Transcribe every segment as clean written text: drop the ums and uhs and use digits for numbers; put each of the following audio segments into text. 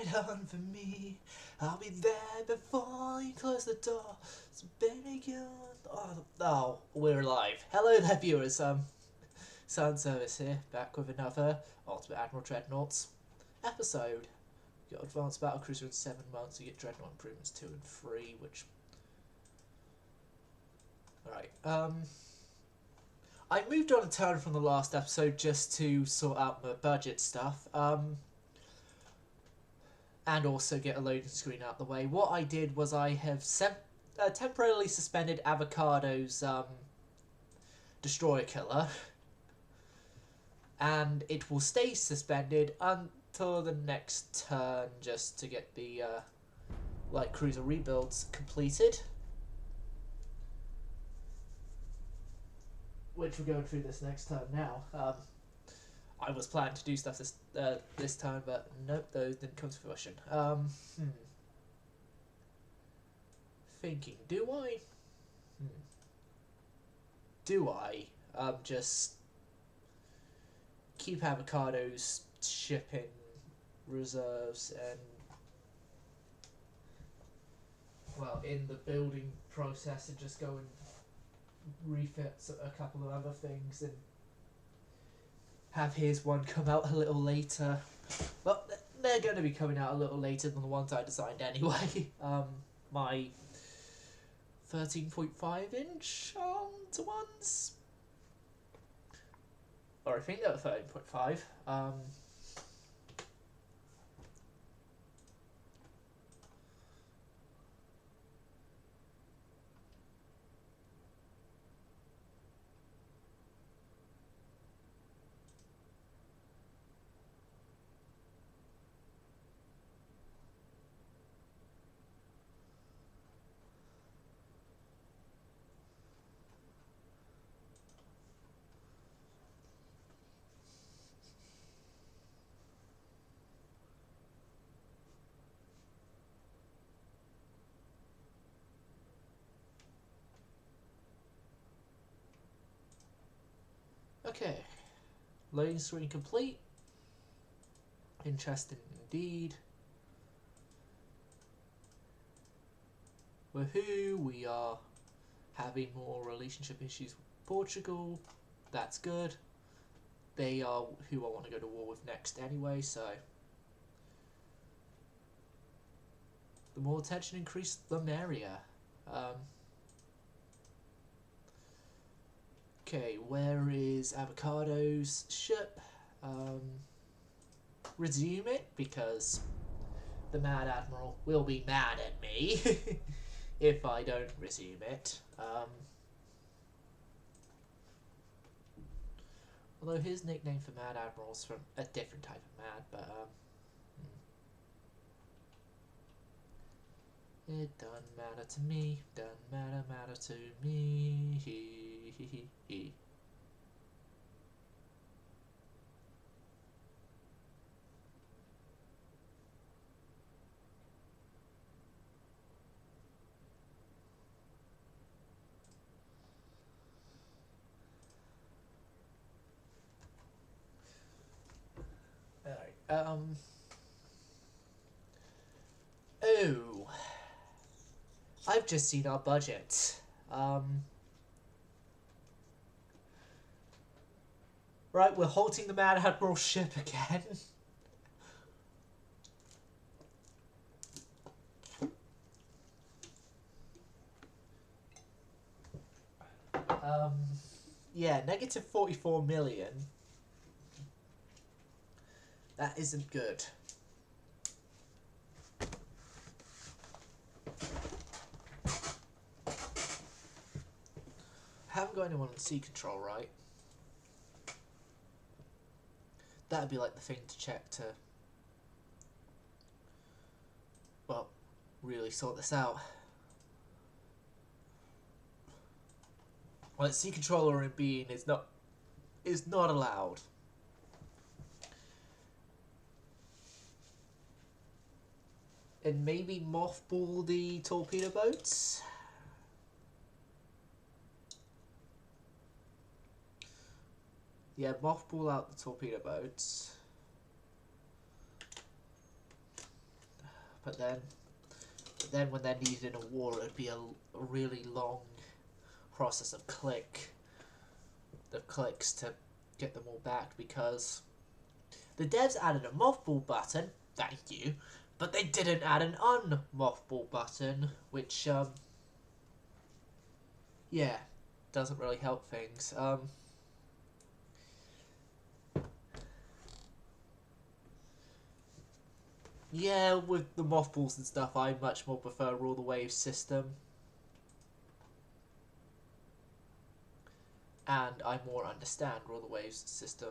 ride on for me. I'll be there before you close the door. So baby, oh, we're live. Hello there, viewers. Sun Service here, back with another Ultimate Admiral Dreadnoughts episode. You got Advanced Battle Cruiser in 7 months. You get Dreadnought improvements 2 and 3, which. Alright, I moved on a turn from the last episode just to sort out my budget stuff, and also get a loading screen out the way. What I did was I have temporarily suspended Avocado's Destroyer Killer, and it will stay suspended until the next turn, just to get the light cruiser rebuilds completed. Which we're going through this next turn now. I was planning to do stuff this time, but nope, those didn't come to fruition. Thinking, do I? Do I just keep Avocado's shipping reserves and, well, in the building process, and just go and refit a couple of other things and have his one come out a little later. Well, they're going to be coming out a little later than the ones I designed anyway. My 13.5 inch to ones, or I think they were 13.5. Okay, loading screen complete. Interesting indeed. Woohoo, we are having more relationship issues with Portugal. That's good. They are who I want to go to war with next anyway, so the more tension increased, the merrier. Okay, where is Avocado's ship? Resume it, because the Mad Admiral will be mad at me if I don't resume it. Although his nickname for Mad Admiral's from a different type of mad, but it doesn't matter to me, doesn't matter to me. Alright, oh, I've just seen our budget. Right, we're halting the Mad Admiral ship again. Yeah, negative 44 million. That isn't good. I haven't got anyone on sea control, right? That'd be like the thing to check to, well, really sort this out. Well, sea controller in being is not allowed. And maybe mothball the torpedo boats. Yeah, mothball out the torpedo boats. But then when they're needed in a war, it'd be a really long process of clicks to get them all back, because the devs added a mothball button, thank you, but they didn't add an unmothball button, which yeah, doesn't really help things. Yeah, with the mothballs and stuff, I much more prefer Rule the Waves system. And I more understand Rule the Waves system.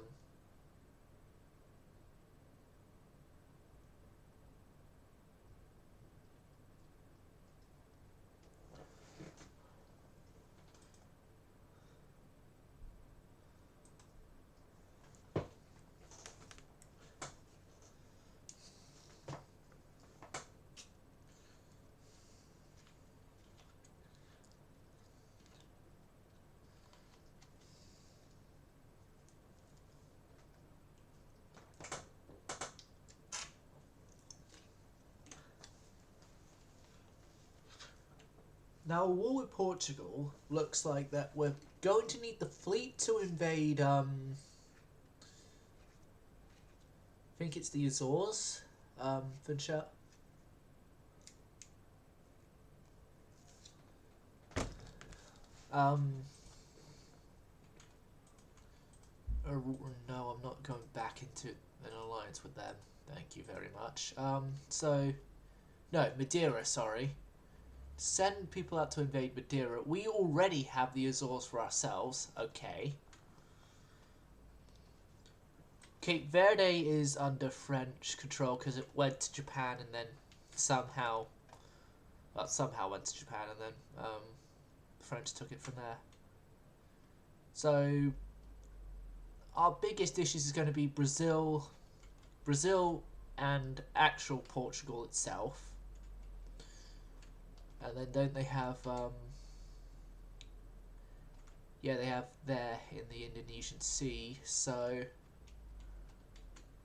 Now, a war with Portugal looks like that we're going to need the fleet to invade, I think it's the Azores, Fincher. No, I'm not going back into an alliance with them. Thank you very much. No, Madeira, sorry. Send people out to invade Madeira. We already have the Azores for ourselves. Okay. Cape Verde is under French control because it went to Japan and then somehow went to Japan and then the French took it from there. So our biggest issues is going to be Brazil and actual Portugal itself. And then don't they have yeah, they have there in the Indonesian Sea. So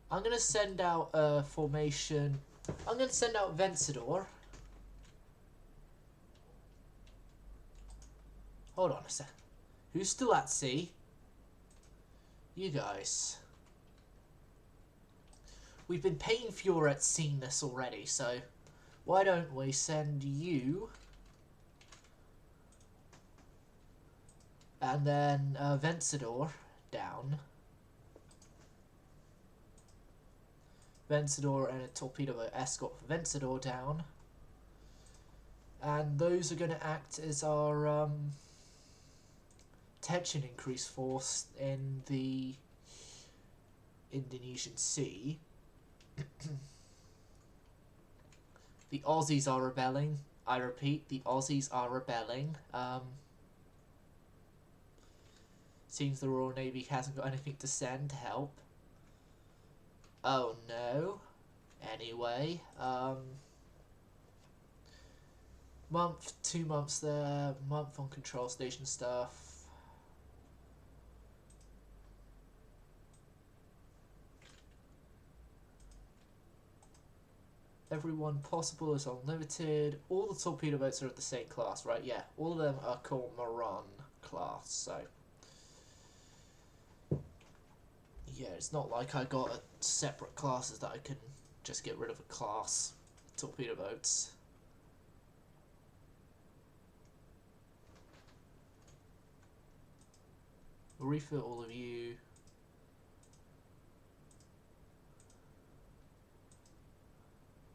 I'm going to send out a formation. I'm going to send out Vencedor. Hold on a sec. Who's still at sea? You guys. We've been paying for your at sea-ness already, so why don't we send you and then Vencedor down. Vencedor and a torpedo boat escort for Vencedor down. And those are going to act as our tension increase force in the Indonesian Sea. The Aussies are rebelling. I repeat, the Aussies are rebelling. Seems the Royal Navy hasn't got anything to send to help. Oh no. Anyway, month, 2 months there, month on control station stuff. Everyone possible is unlimited. All the torpedo boats are of the same class, right? Yeah, all of them are called Maran class, so yeah, it's not like I got separate classes that I can just get rid of a class. Torpedo boats. We'll refit all of you.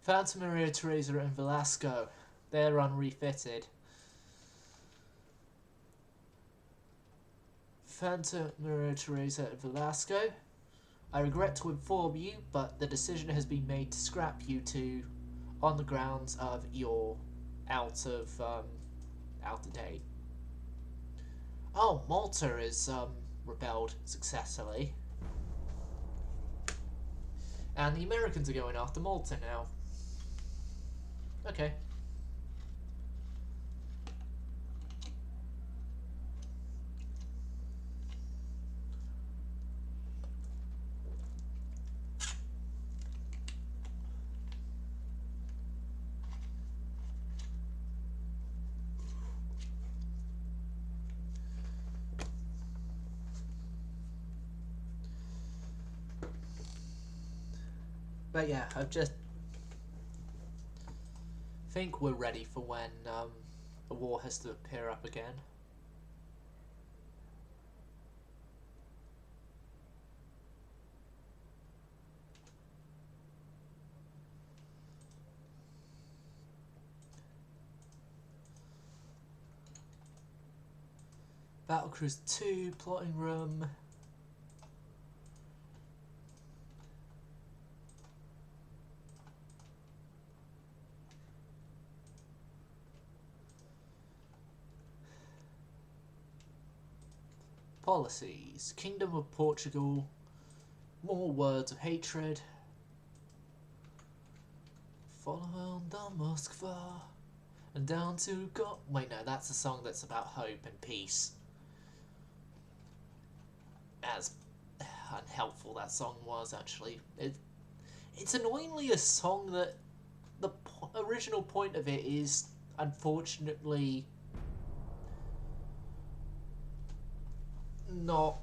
Phantom Maria Teresa and Velasco. They're unrefitted. Phantom Maria Teresa and Velasco. I regret to inform you, but the decision has been made to scrap you two on the grounds of you're out of date. Oh, Malta is rebelled successfully. And the Americans are going after Malta now. Okay. But yeah, I've just think we're ready for when a war has to appear up again. Battlecruiser 2, plotting room. Policies. Kingdom of Portugal. More words of hatred. Follow on down Moskva. And down to God. Wait, no, that's a song that's about hope and peace. As unhelpful that song was, actually. It's annoyingly a song that the original point of it is, unfortunately, not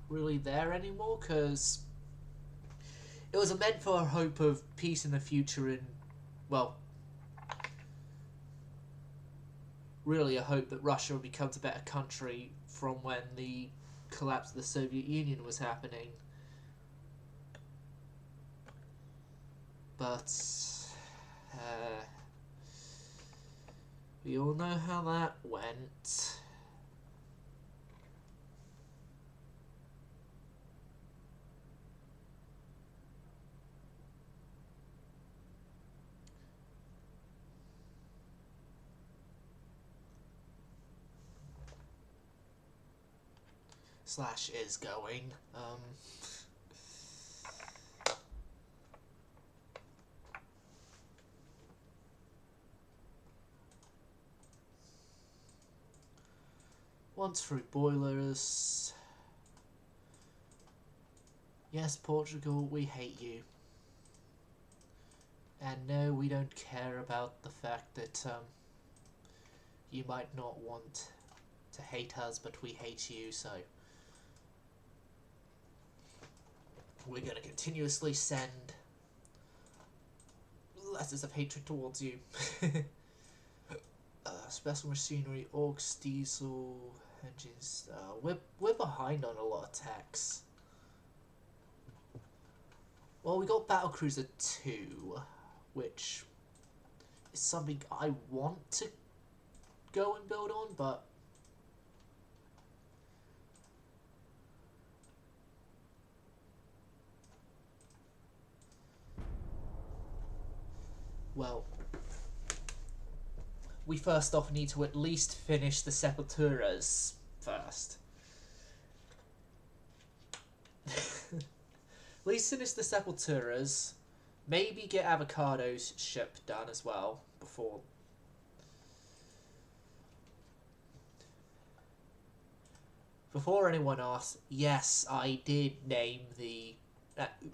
really there anymore, because it was meant for a hope of peace in the future and, well, really a hope that Russia becomes a better country from when the collapse of the Soviet Union was happening. But we all know how that went. Slash is going. Once through boilers. Yes, Portugal, we hate you. And no, we don't care about the fact that you might not want to hate us, but we hate you, so we're going to continuously send letters of hatred towards you. Special machinery, orcs, diesel, engines. We're behind on a lot of techs. Well, we got Battlecruiser 2, which is something I want to go and build on, but well, we first off need to at least finish the Sepulturas first. At least finish the Sepulturas. Maybe get Avocado's ship done as well before. Before anyone asks, yes, I did name the.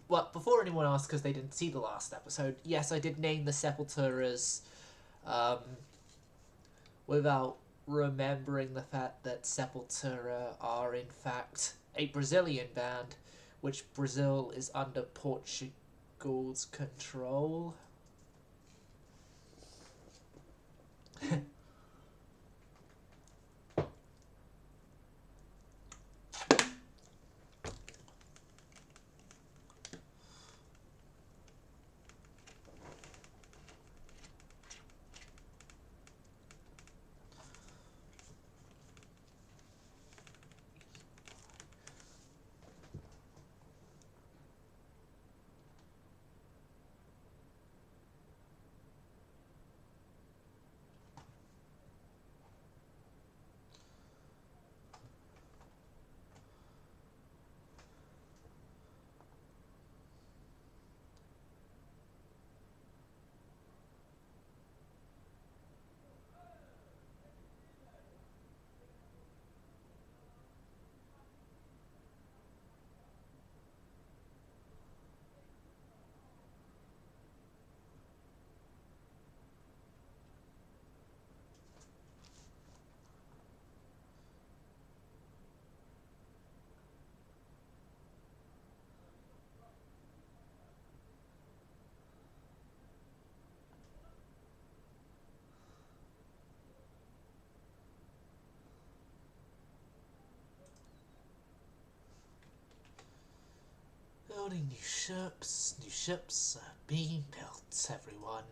Well, before anyone asks, because they didn't see the last episode, yes, I did name the Sepulturas without remembering the fact that Sepultura are in fact a Brazilian band, which Brazil is under Portugal's control. Finally, new ships. New ships are being built, everyone.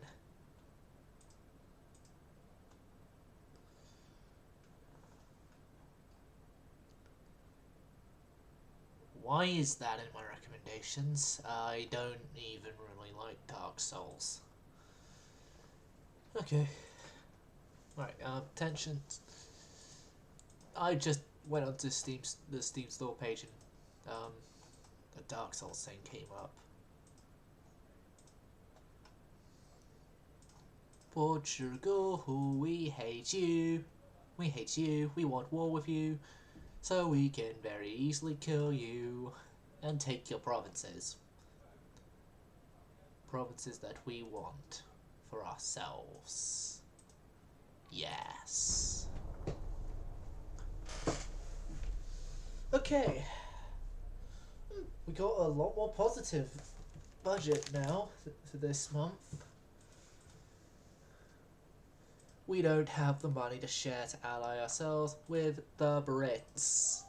Why is that in my recommendations? I don't even really like Dark Souls. Okay. Right, attention. I just went onto the Steam store page and a Dark Souls thing came up. Portugal, we hate you. We hate you. We want war with you. So we can very easily kill you and take your provinces. Provinces that we want for ourselves. Yes. Okay. We got a lot more positive budget now for this month. We don't have the money to share to ally ourselves with the Brits.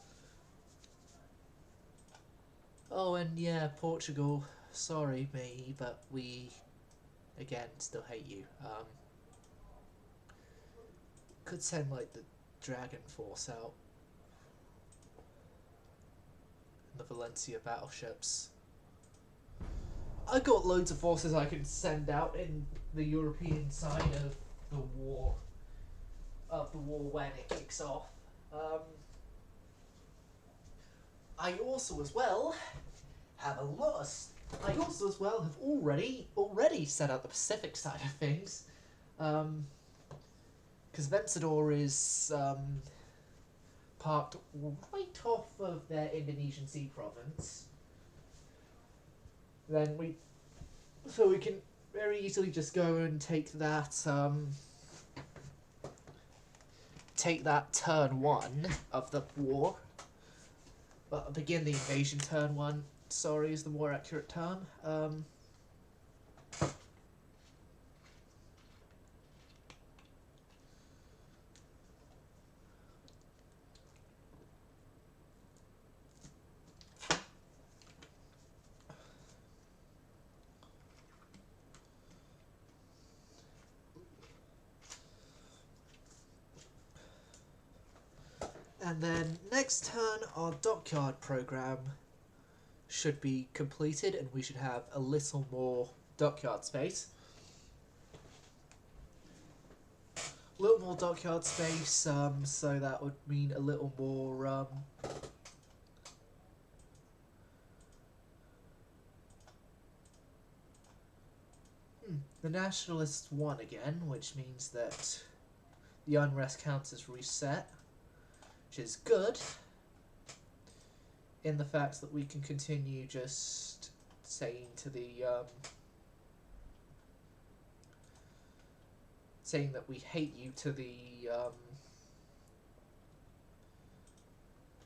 Oh, and yeah, Portugal. Sorry, me, but we, again, still hate you. Could send, like, the Dragon Force out. The Valencia battleships. I got loads of forces I can send out in the European side of the war. When it kicks off. I also as well have already set up the Pacific side of things. Because Vencedor is parked right off of their Indonesian Sea province. Then we can very easily just go and take that turn 1 of the war. Well, begin the invasion turn 1, sorry, is the more accurate term. And then next turn, our dockyard program should be completed, and we should have a little more dockyard space. A little more dockyard space, so that would mean a little more the Nationalists won again, which means that the unrest count is reset, which is good, in the fact that we can continue just saying to the saying that we hate you to the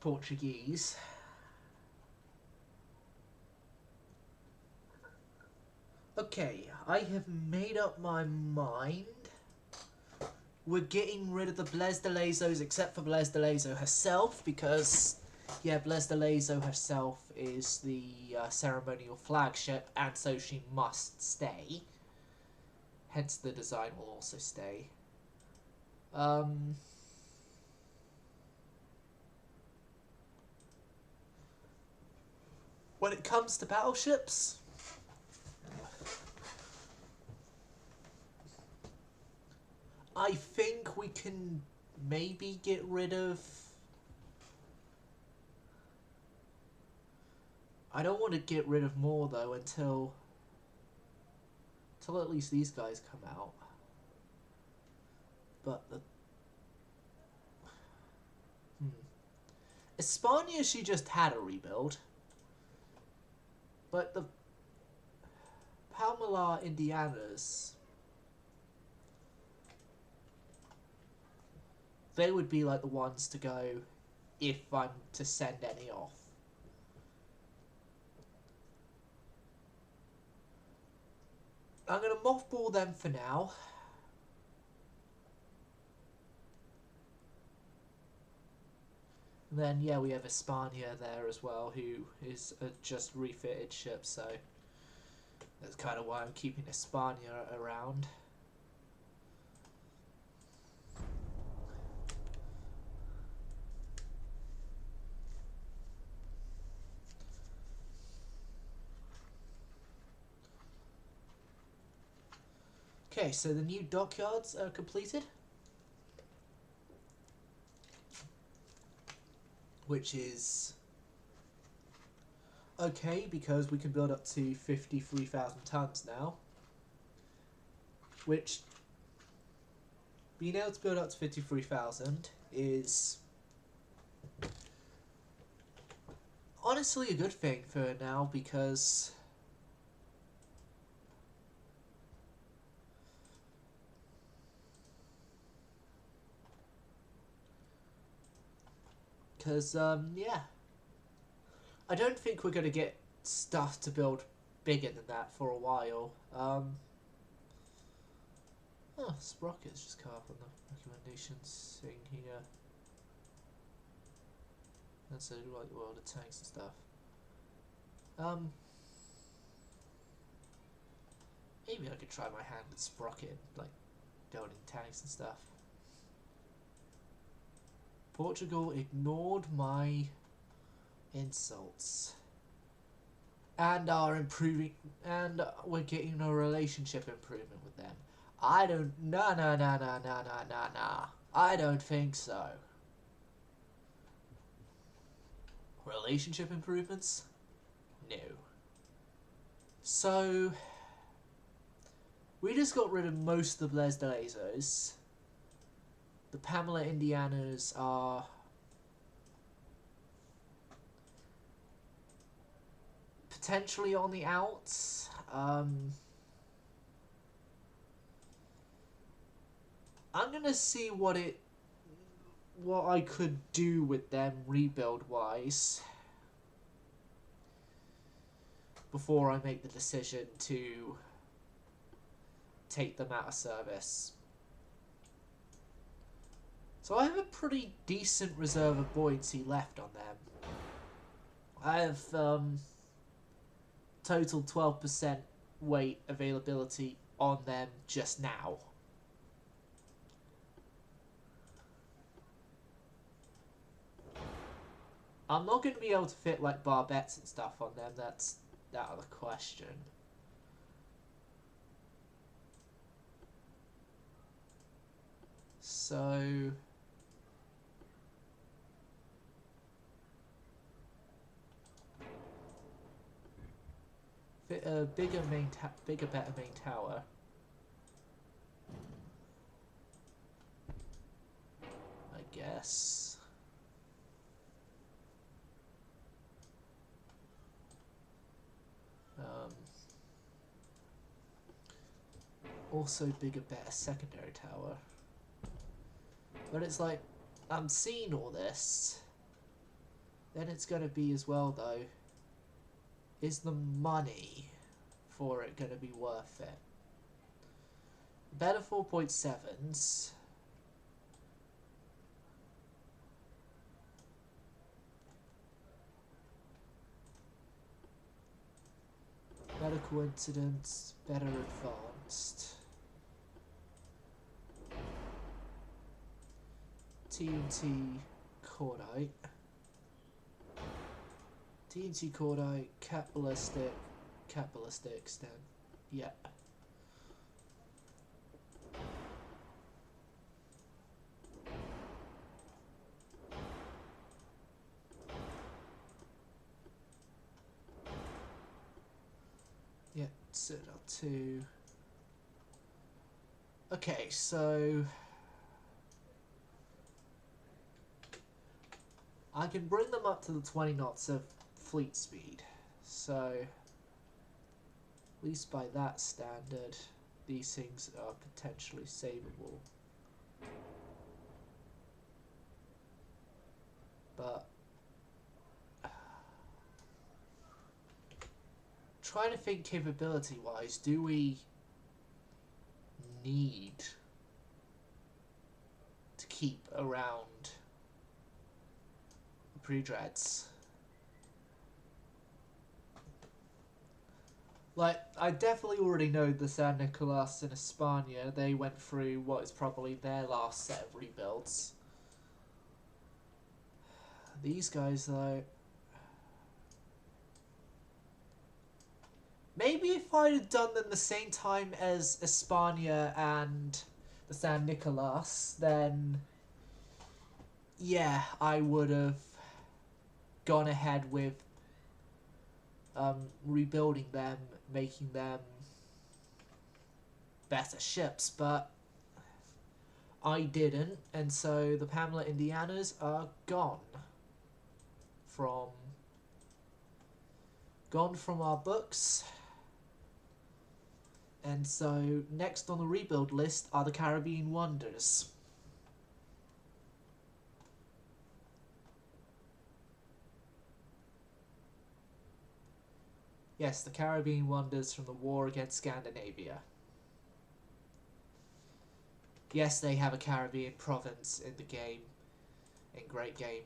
Portuguese. Okay, I have made up my mind. We're getting rid of the Blaise de Lezos, except for Blaise de Lezo herself, because, yeah, Blaise de Lezo herself is the ceremonial flagship, and so she must stay. Hence the design will also stay. When it comes to battleships, I think we can maybe get rid of... I don't want to get rid of more, though, until at least these guys come out. But the... Espana, she just had a rebuild. But the Palmar Indianas, they would be like the ones to go if I'm to send any off. I'm going to mothball them for now. And then, yeah, we have Hispania there as well, who is a just refitted ship, so that's kind of why I'm keeping Hispania around. Okay, so the new dockyards are completed, which is okay because we can build up to 53,000 tons now, which being able to build up to 53,000 is honestly a good thing for now, because yeah, I don't think we're going to get stuff to build bigger than that for a while. Sprockets just come up on the recommendations thing here. That's a like world of tanks and stuff. Maybe I could try my hand at Sprocket, like building tanks and stuff. Portugal ignored my insults. And are improving, and we're getting a relationship improvement with them. I don't, nah. I don't think so. Relationship improvements? No. So, we just got rid of most of the Blaise de Lasers. The Pamela Indianas are potentially on the outs. I'm gonna see what I could do with them rebuild wise before I make the decision to take them out of service. So I have a pretty decent reserve of buoyancy left on them. I have total 12% weight availability on them just now. I'm not going to be able to fit like barbettes and stuff on them, that's out of the question. So fit a bigger better main tower. I guess. Also bigger, better secondary tower. But it's like, I'm seeing all this. Then it's going to be as well, though, is the money for it going to be worth it? Better 4.7s. Better coincidence, better advanced. TNT Cordite. TNT Cordite, Cat Ballistic extend. Yeah. Yeah, Citadel 2. Okay, so I can bring them up to the 20 knots of fleet speed. So, at least by that standard, these things are potentially savable. But trying to think capability-wise, do we need to keep around pre-dreads. Like, I definitely already know the San Nicolas and España, they went through what is probably their last set of rebuilds. These guys, though... Maybe if I'd have done them the same time as España and the San Nicolas, then... yeah, I would have gone ahead with rebuilding them, making them better ships, but I didn't, and so the Pamela Indianas are gone from our books. And so next on the rebuild list are the Caribbean Wonders. Yes, the Caribbean Wonders from the war against Scandinavia. Yes, they have a Caribbean province in the game, in Great Game.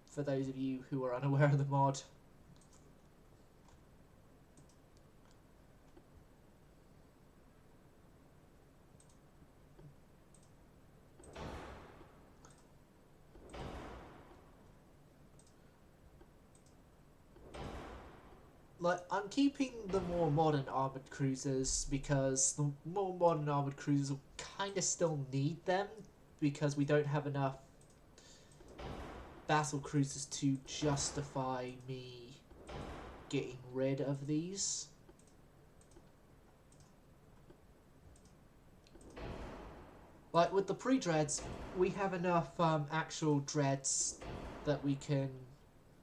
For those of you who are unaware of the mod. Like, I'm keeping the more modern armoured cruisers because the more modern armoured cruisers will kind of still need them because we don't have enough battle cruisers to justify me getting rid of these. Like, with the pre-dreads, we have enough actual dreads that we can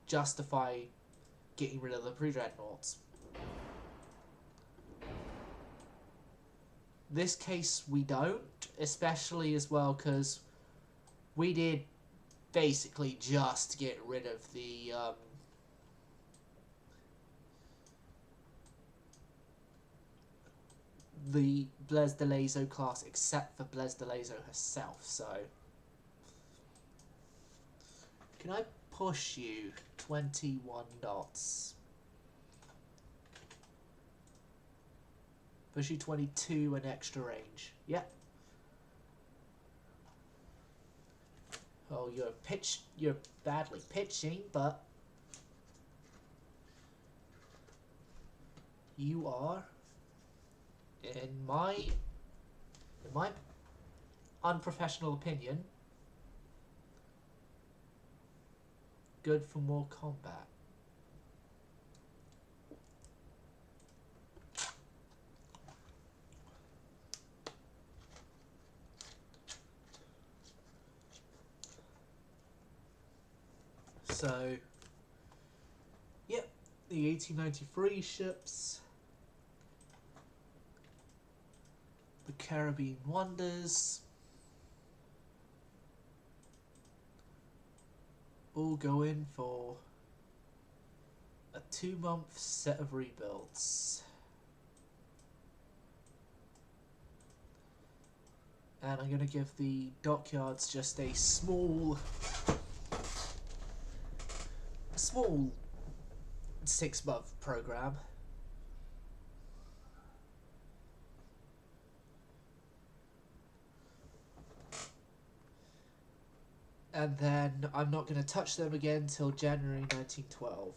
justify getting rid of the pre-dreadnoughts. This case we don't, especially as well because we did basically just get rid of the Blaise de Lezo class, except for Blaise de Lezo herself, so... Can I push you 21 knots? Push you 22 and extra range. Yep. Oh, you're badly pitching, but you are, in my unprofessional opinion, good for more combat. So, yep, the 1893 ships, the Caribbean Wonders, all go in for a 2-month set of rebuilds. And I'm going to give the dockyards just a small 6-month program. And then I'm not going to touch them again till January 1912.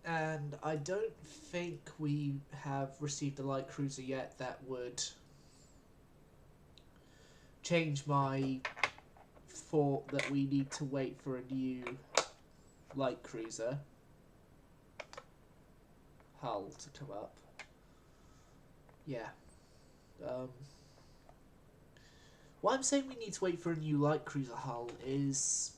And I don't think we have received a light cruiser yet that would change my thought that we need to wait for a new light cruiser hull to come up. Yeah. Why I'm saying we need to wait for a new light cruiser hull is...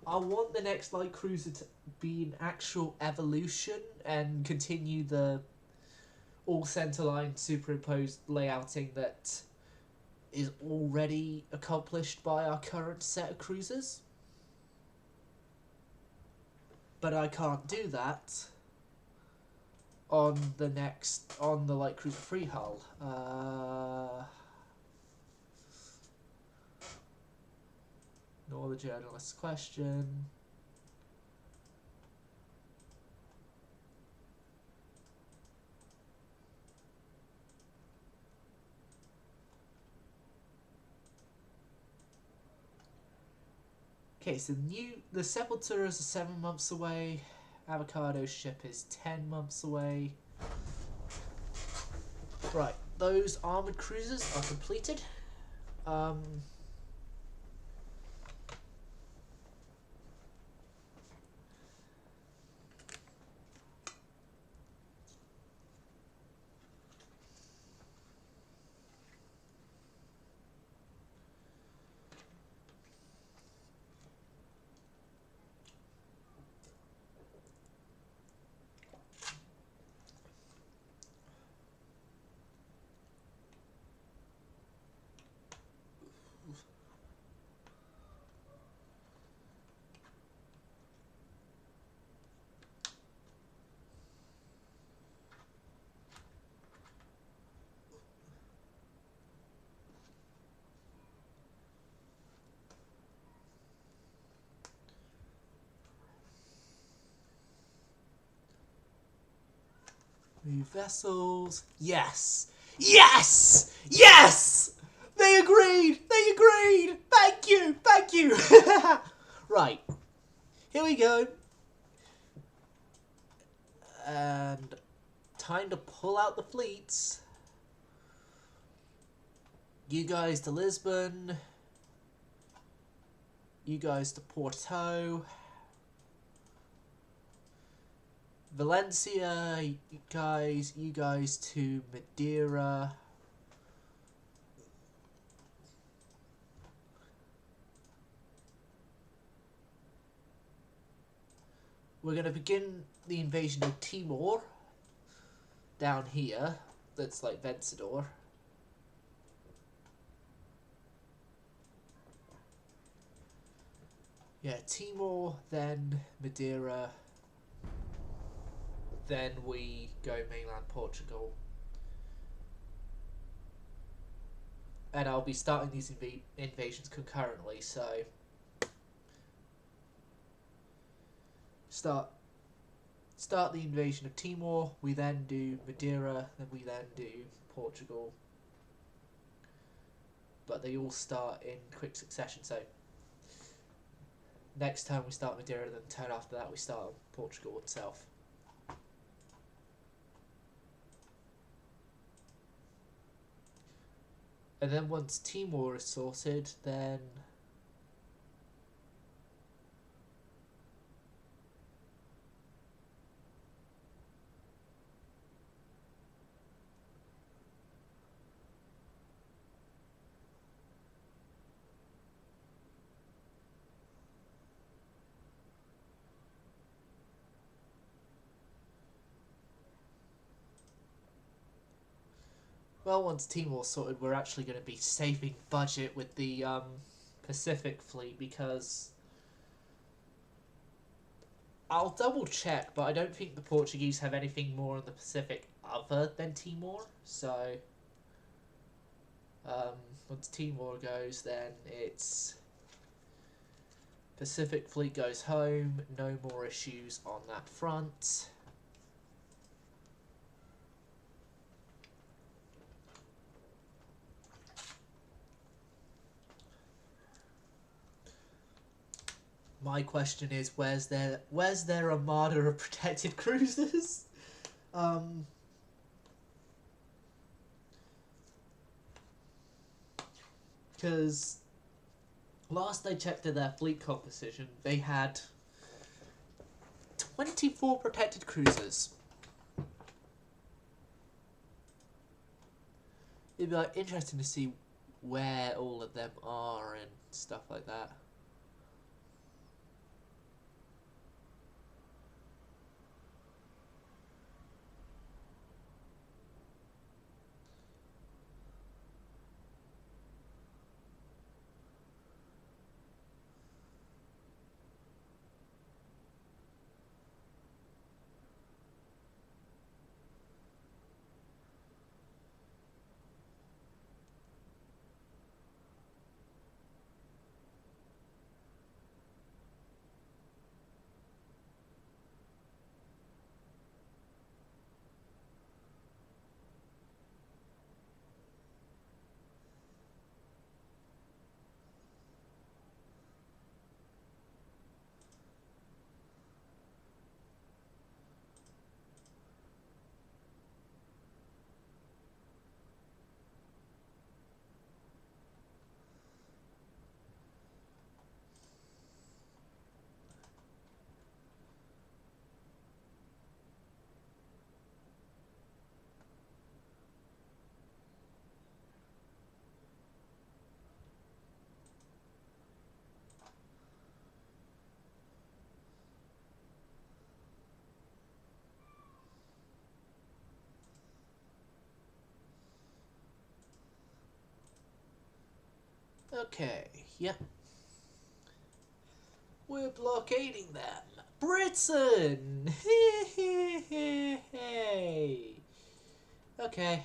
I want the next light cruiser to be an actual evolution and continue the all centerline superimposed layouting that is already accomplished by our current set of cruisers. But I can't do that on the light cruiser free hull. Ignore the journalist's question. Okay, so the Sepulturas are 7 months away. Avocado's ship is 10 months away. Right, those armoured cruisers are completed. New vessels. Yes! Yes! Yes! They agreed! They agreed! Thank you! Thank you! Right. Here we go. And time to pull out the fleets. You guys to Lisbon. You guys to Porto. Valencia, you guys to Madeira. We're going to begin the invasion of Timor down here. That's like Vencedor. Yeah, Timor, then Madeira. Then we go mainland Portugal. And I'll be starting these invasions concurrently, so start the invasion of Timor, we then do Madeira, then we then do Portugal. But they all start in quick succession, so next turn we start Madeira, then the turn after that we start Portugal itself. And then once Timor is sorted, then once Timor's sorted, we're actually going to be saving budget with the Pacific fleet, because I'll double check, but I don't think the Portuguese have anything more in the Pacific other than Timor. So once Timor goes, then it's Pacific fleet goes home. No more issues on that front. My question is, where's their armada of protected cruisers? Because last I checked their fleet composition, they had 24 protected cruisers. It'd be like interesting to see where all of them are and stuff like that. Okay, yep. We're blockading them. Britain! Hey! Okay.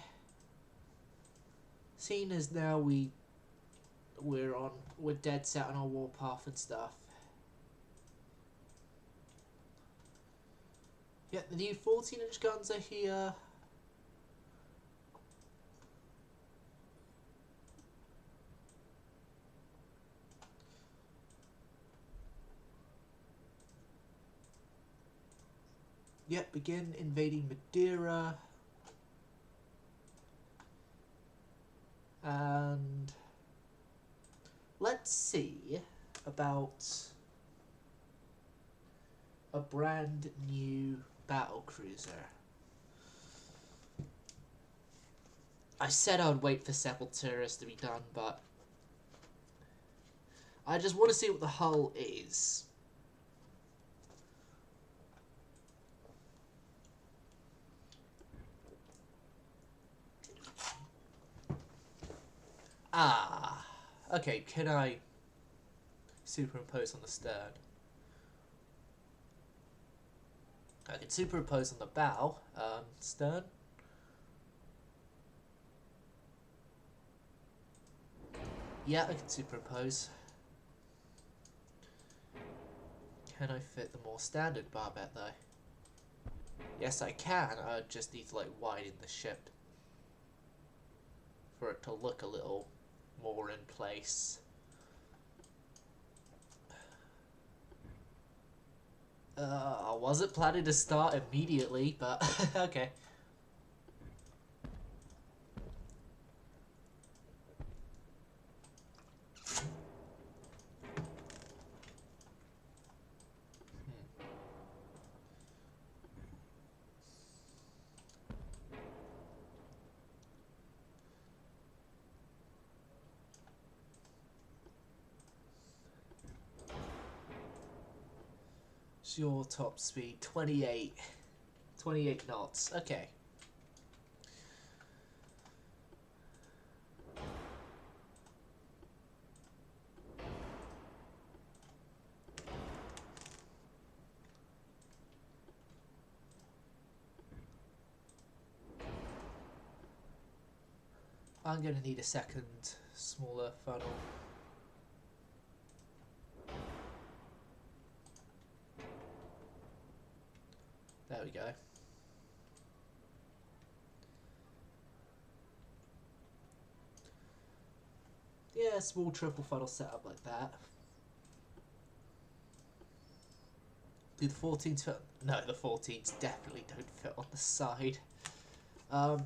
Seeing as now we're dead set on our warpath and stuff. Yeah, the new 14-inch guns are here. Yep, begin invading Madeira. And let's see about a brand new battle cruiser. I said I would wait for Sepulturas to be done, but I just want to see what the hull is. Ah, okay, can I superimpose on the stern? I can superimpose on the bow, stern. Yeah, I can superimpose. Can I fit the more standard barbette though? Yes, I can. I just need to like widen the ship for it to look a little more in place. I wasn't planning to start immediately, but okay. Your top speed, 28 knots, okay. I'm gonna need a second smaller funnel. There we go. Yeah, small triple funnel setup like that. Do the 14s fit? No, the 14s definitely don't fit on the side. Well,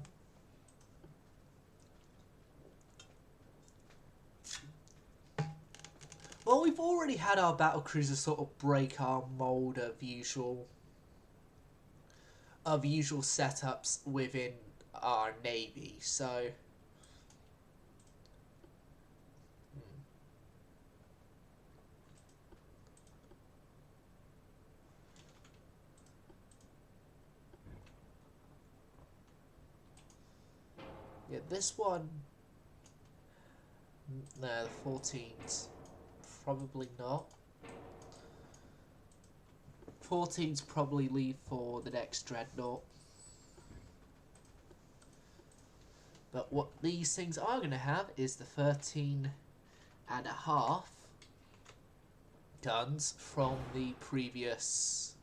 we've already had our battlecruisers sort of break our mold of usual setups within our navy, so yeah, this one, no, the 14s, probably not. 14s probably leave for the next Dreadnought. But what these things are going to have is the 13.5 guns from the previous,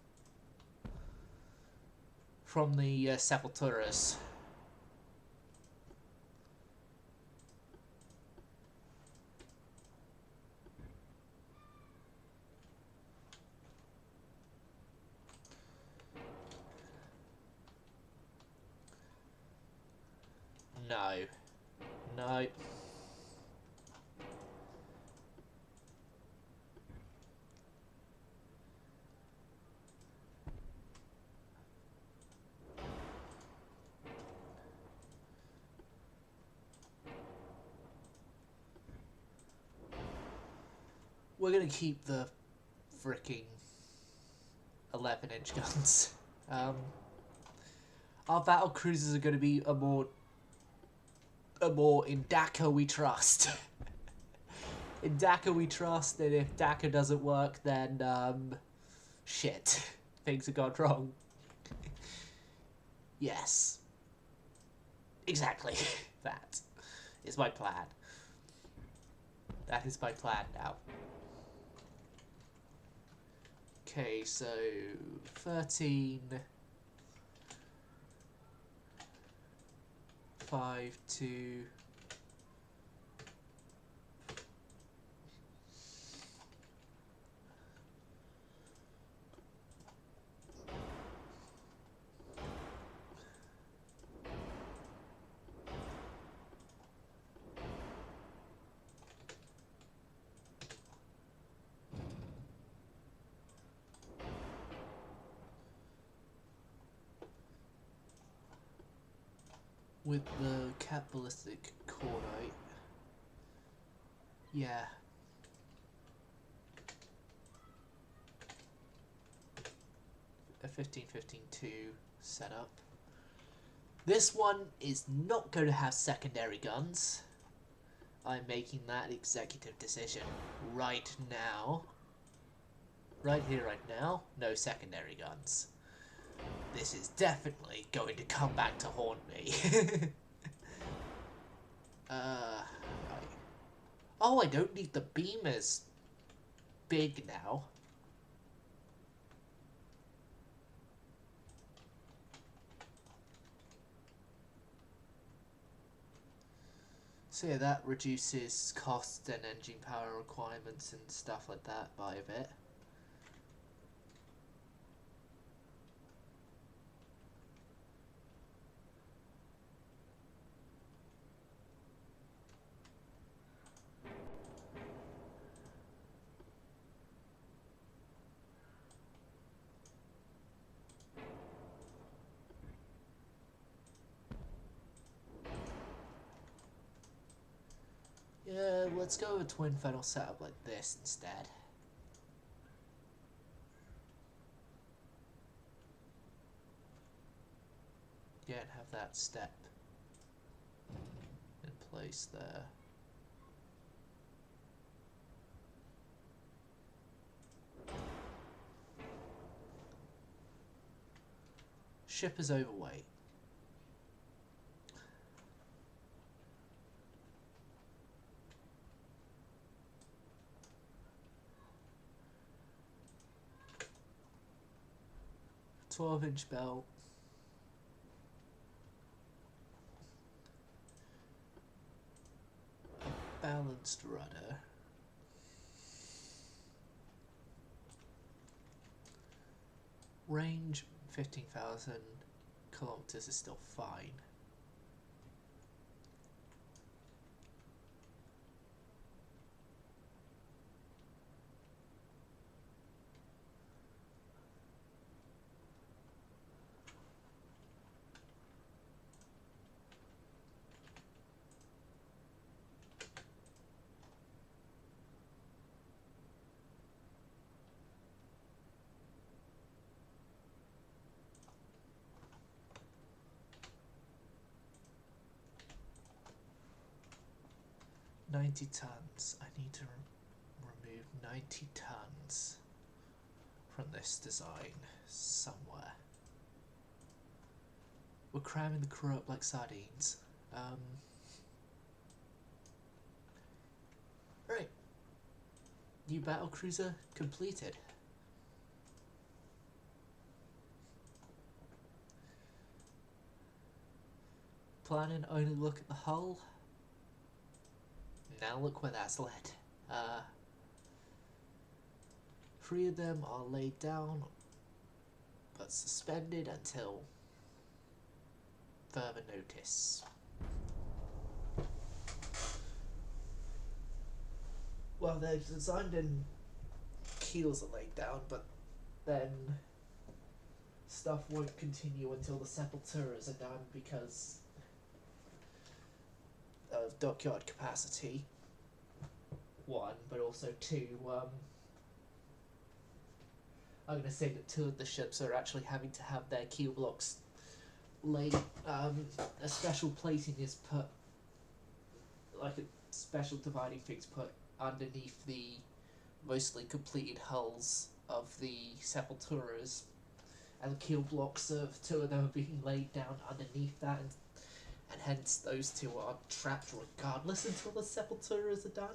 from the Sepulturas. No. No. We're going to keep the fricking 11-inch guns. Our battle cruisers are going to be a more in Dakar we trust. In Dakar we trust, and if Dakar doesn't work, then shit, things have gone wrong. Yes, exactly. That is my plan. That is my plan now. Okay, so 13, 5, 2. With the cat ballistic cordite. Yeah. A 15-15-2 setup. This one is not going to have secondary guns. I'm making that executive decision right now. Right here, right now. No secondary guns. This is definitely going to come back to haunt me. Oh, I don't need the beam as big now. So yeah, that reduces cost and engine power requirements and stuff like that by a bit. Yeah, let's go with a twin funnel setup like this instead. Yeah, and have that step in place there. Ship is overweight. "12-inch belt. A balanced rudder. Range 15,000 kilometers is still fine. "90 tons. I need to remove 90 tons from this design somewhere. We're cramming the crew up like sardines. Right. New battlecruiser completed. Planning only look at the hull. Now look where that's led. 3 of them are laid down, but suspended until further notice. Well, they're designed in keels are laid down, but then stuff won't continue until the sepulturas are done because of dockyard capacity. 1, but also 2, I'm going to say that 2 of the ships are actually having to have their keel blocks laid. A special plating is put, like a special dividing thing's put underneath the mostly completed hulls of the Sepulturas, and the keel blocks of two of them are being laid down underneath that, and hence those two are trapped regardless until the Sepulturas are done.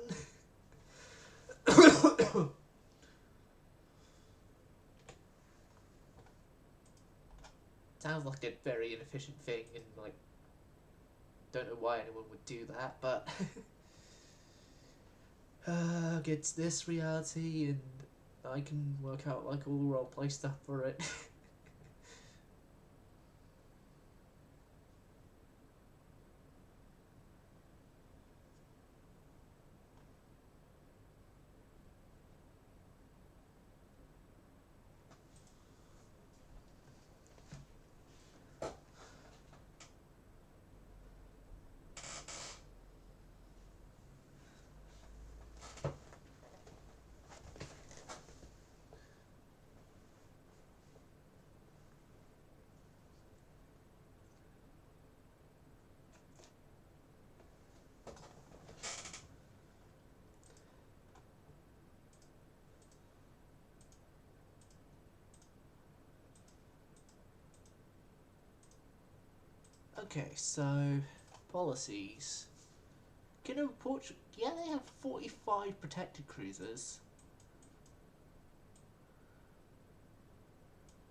Sounds like a very inefficient thing, and like, don't know why anyone would do that, but it's this reality, and I can work out like all the roleplay stuff for it. Okay, so policies. Portugal, yeah, they have 45 protected cruisers.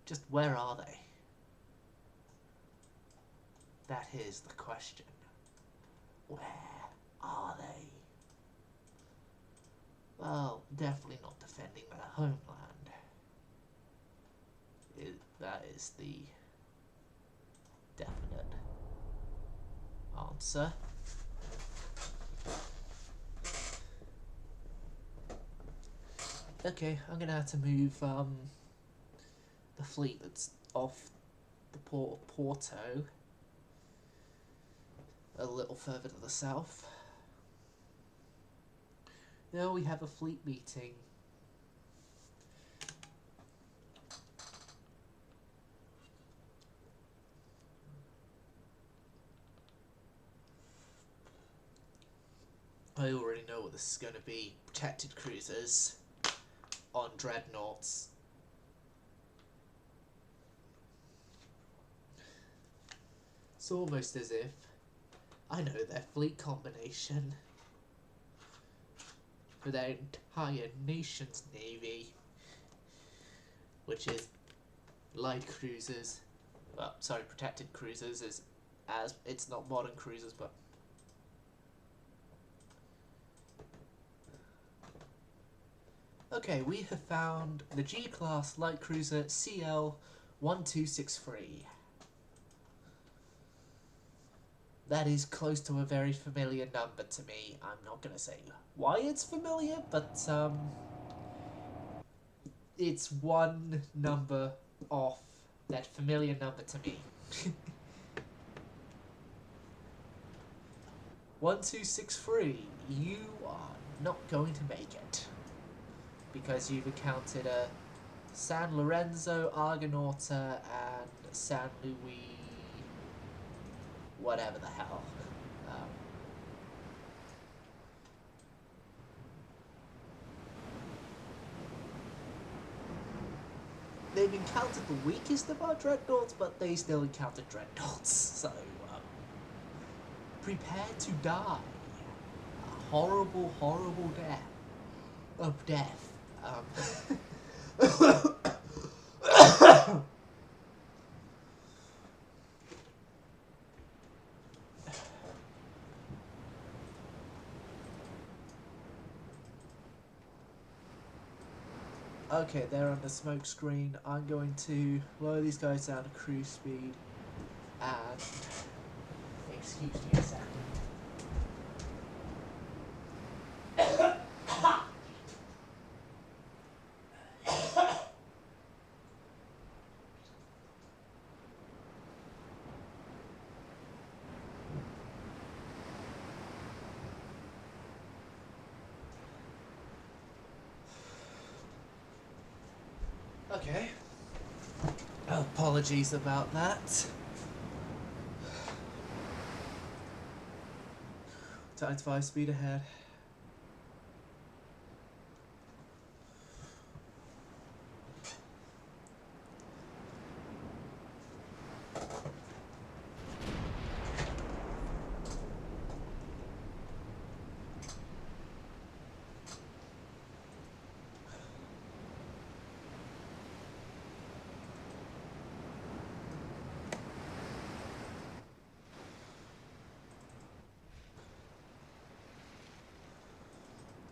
Just where are they? That is the question. Where are they? Well, definitely not defending their homeland. That is the definite answer. Okay, I'm gonna have to move the fleet that's off the port of Porto a little further to the south. Now we have a fleet meeting. I already know what this is going to be. Protected cruisers on Dreadnoughts. It's almost as if I know their fleet combination for their entire nation's navy, which is light cruisers. Well, sorry, protected cruisers is as it's not modern cruisers, but okay, we have found the G-class light cruiser CL-1263. That is close to a very familiar number to me. I'm not going to say why it's familiar, but it's one number off that familiar number to me. 1263, you are not going to make it. Because you've encountered a San Lorenzo, Argonauta, and San Luis, whatever the hell. They've encountered the weakest of our Dreadnoughts, but they still encountered Dreadnoughts, so prepare to die. A horrible, horrible death. Okay, they're on the smoke screen. I'm going to lower these guys down to cruise speed, and excuse me a second. Okay. Apologies about that. Times 5 speed ahead.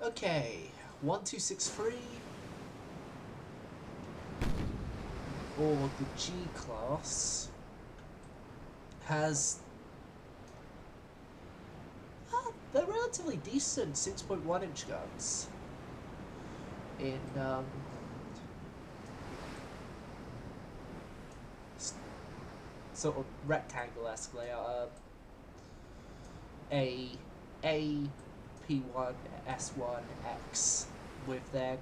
Okay, 1263 or the G class has they're relatively decent 6.1 inch guns in sort of rectangle-esque layout. A P1 S1X with then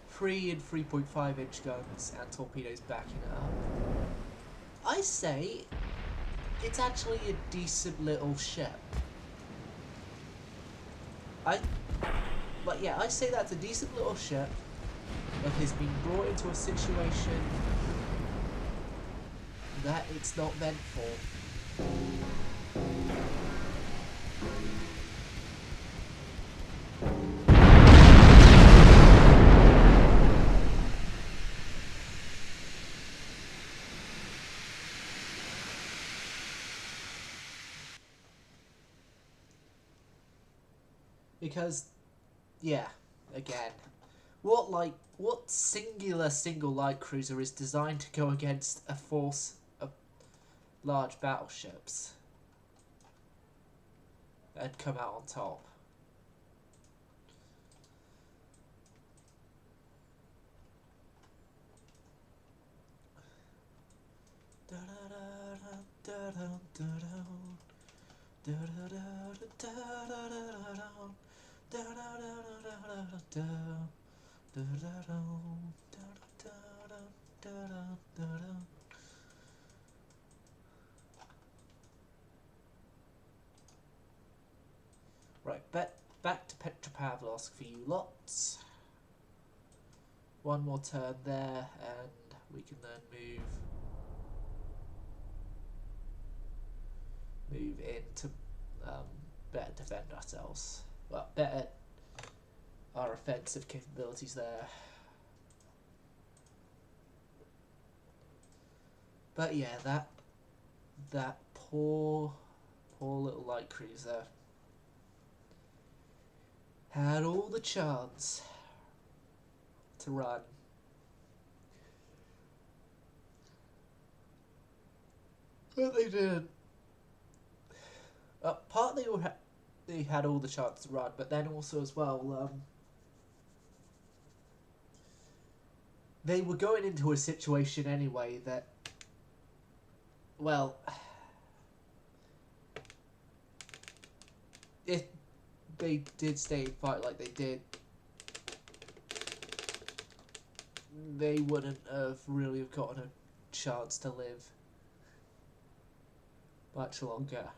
3 and 3.5 inch guns and torpedoes backing it up. I say it's actually a decent little ship. I say that's a decent little ship that has been brought into a situation that it's not meant for. Because, yeah, again, what single light cruiser is designed to go against a force of large battleships and come out on top? Right, back to Petropavlovsk for you lots. One more turn there, and we can then move in to better defend ourselves. Well, better our offensive capabilities there. But yeah, that poor little light cruiser had all the chance to run. But they didn't. Partly they had all the chance to run, but then also as well, they were going into a situation anyway that, well, if they did stay and fight like they did, they wouldn't have really have gotten a chance to live much longer.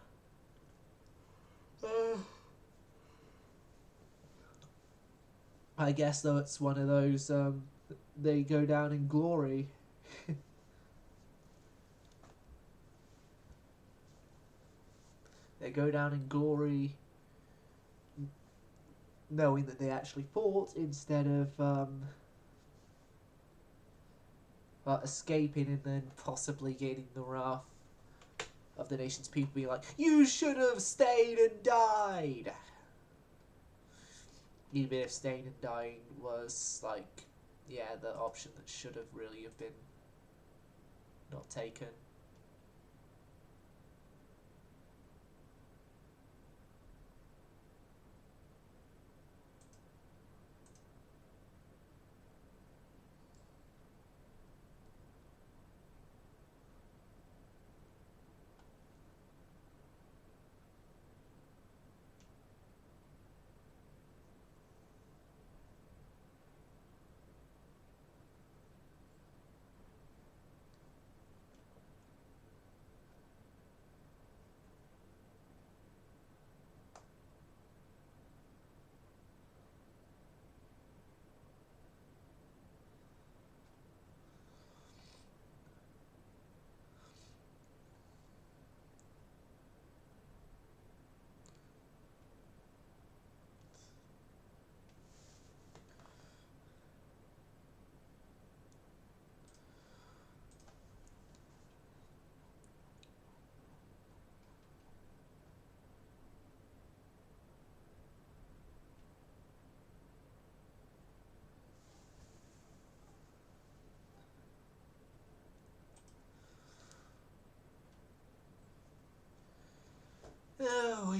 I guess though it's one of those they go down in glory. They go down in glory knowing that they actually fought instead of escaping and then possibly gaining the wrath of the nation's people, being like, you should have stayed and died. Even if staying and dying was like, yeah, the option that should have really have been not taken.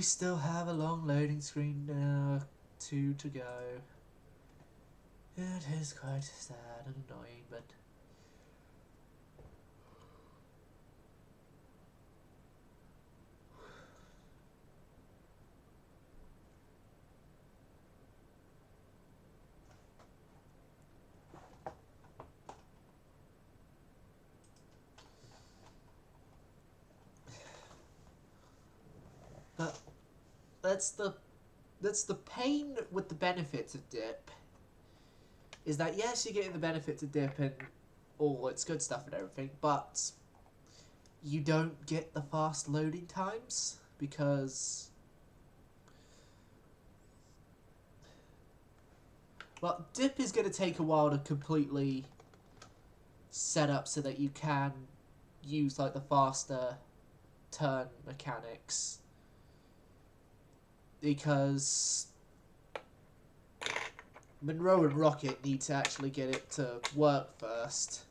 still have a long loading screen, 2 to go. It is quite sad and annoying, but... But that's the pain with the benefits of dip. Is that yes, you're getting the benefits of dip and all its good stuff and everything, but you don't get the fast loading times because, well, dip is going to take a while to completely set up so that you can use like the faster turn mechanics, because Monroe and Rocket need to actually get it to work first,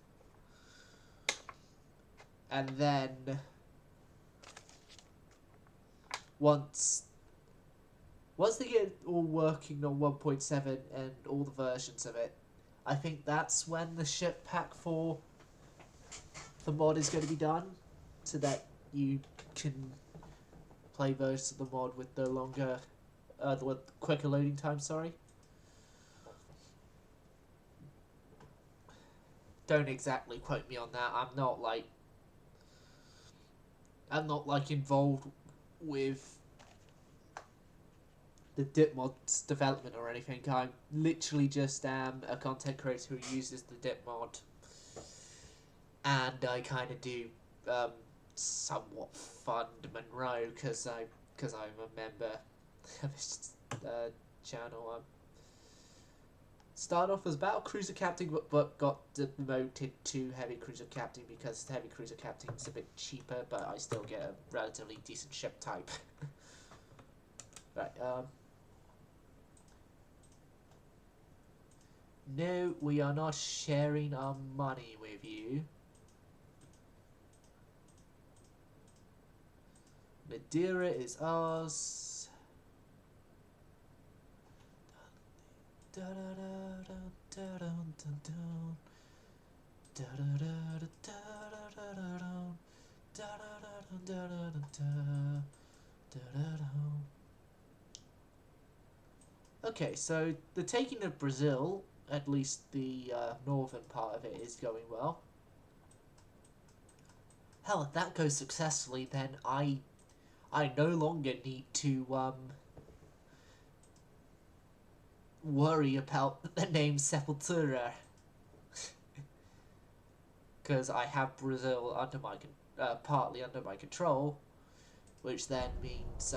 and then once they get it all working on 1.7 and all the versions of it, I think that's when the ship pack for the mod is going to be done, so that you can play versions of the mod with the longer, the quicker loading time. Sorry. Don't exactly quote me on that. I'm not like involved with the dip mod's development or anything. I'm literally just a content creator who uses the dip mod, and I kind of do somewhat fund Monroe because I'm a member of his channel. Started off as battle cruiser captain, but got demoted to heavy cruiser captain because heavy cruiser captain is a bit cheaper, but I still get a relatively decent ship type. Right. No, we are not sharing our money with you. Madeira is ours. Okay, so the taking of Brazil, at least the northern part of it, is going well. Hell, if that goes successfully, then I no longer need to worry about the name Sepultura, because I have Brazil under my partly under my control, which then means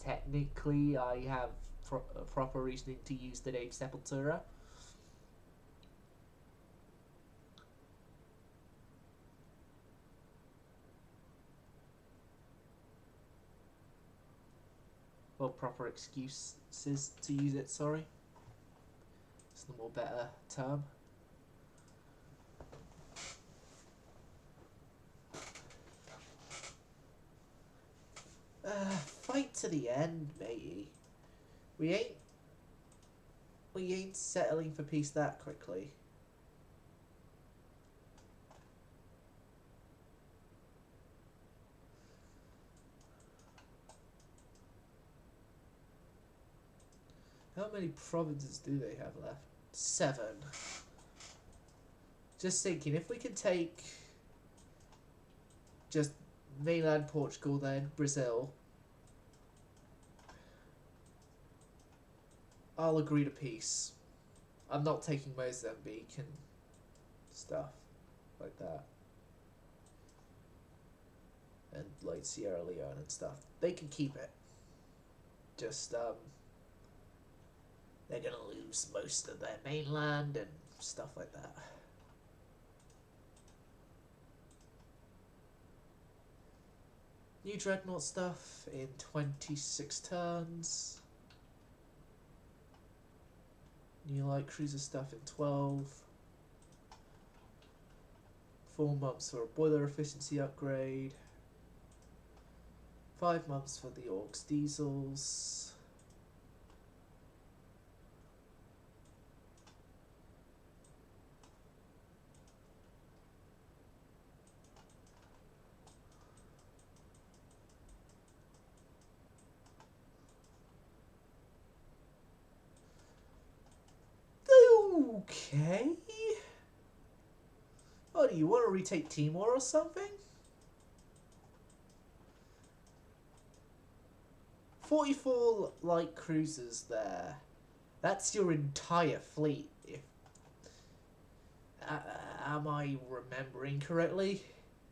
technically I have a proper reasoning to use the name Sepultura. Well, proper excuses to use it, sorry. It's the more better term. Fight to the end, matey. We ain't settling for peace that quickly. How many provinces do they have left? 7. Just thinking, if we could take just mainland Portugal, then Brazil, I'll agree to peace. I'm not taking Mozambique and stuff like that. And like Sierra Leone and stuff. They can keep it. Just, they're gonna lose most of their mainland and stuff like that. New Dreadnought stuff in 26 turns. New light cruiser stuff in 12. 4 months for a boiler efficiency upgrade. 5 months for the Orcs diesels. Okay. Oh, do you want to retake Timor or something? 44 light cruisers there. That's your entire fleet. If am I remembering correctly?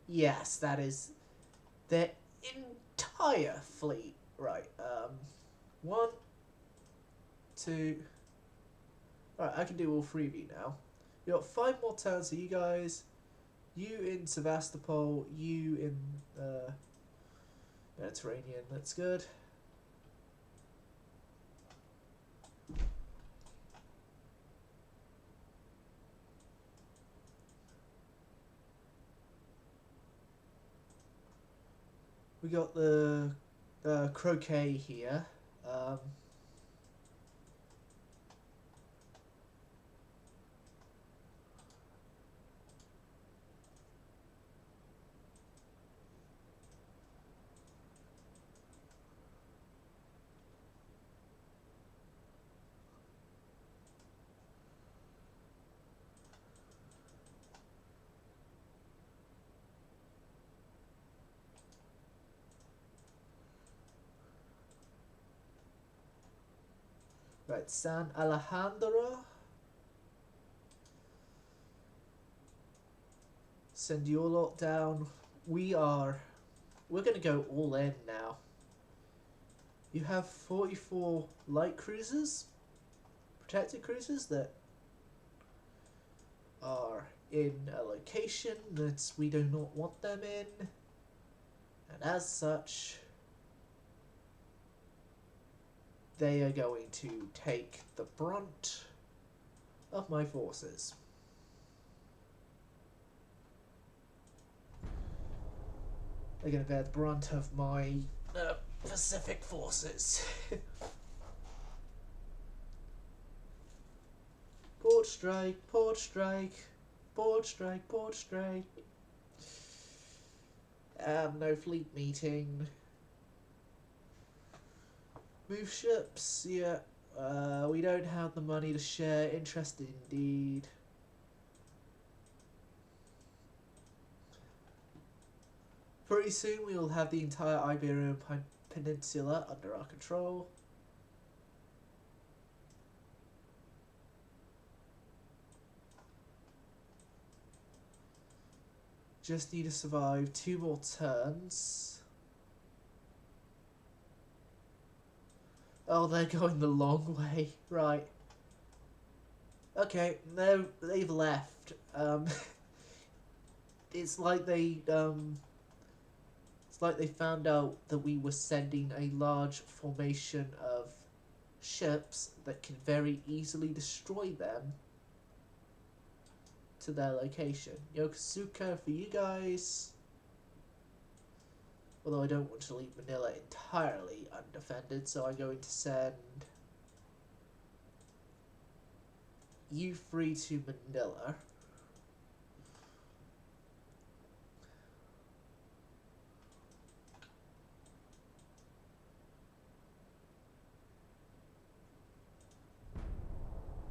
Yes, that is their entire fleet. Right. One, two. Alright, I can do all three of you now. We got 5 more turns for you guys. You in Sevastopol, you in Mediterranean. That's good. We got the croquet here. Right, San Alejandro. Send you all lot down. We're gonna go all in now. You have 44 light cruisers, protected cruisers that are in a location that we do not want them in, and as such, they are going to take the brunt of my forces. They're going to bear the brunt of my Pacific forces. Port strike, port strike, port strike, port strike. No fleet meeting. Move ships, yeah. We don't have the money to share. Interested indeed. Pretty soon we will have the entire Iberian Peninsula under our control. Just need to survive 2 more turns. Oh, they're going the long way. Right. Okay, no, they've left. It's like they found out that we were sending a large formation of ships that can very easily destroy them to their location. Yokosuka for you guys. Although I don't want to leave Manila entirely undefended, so I'm going to send you 3 to Manila.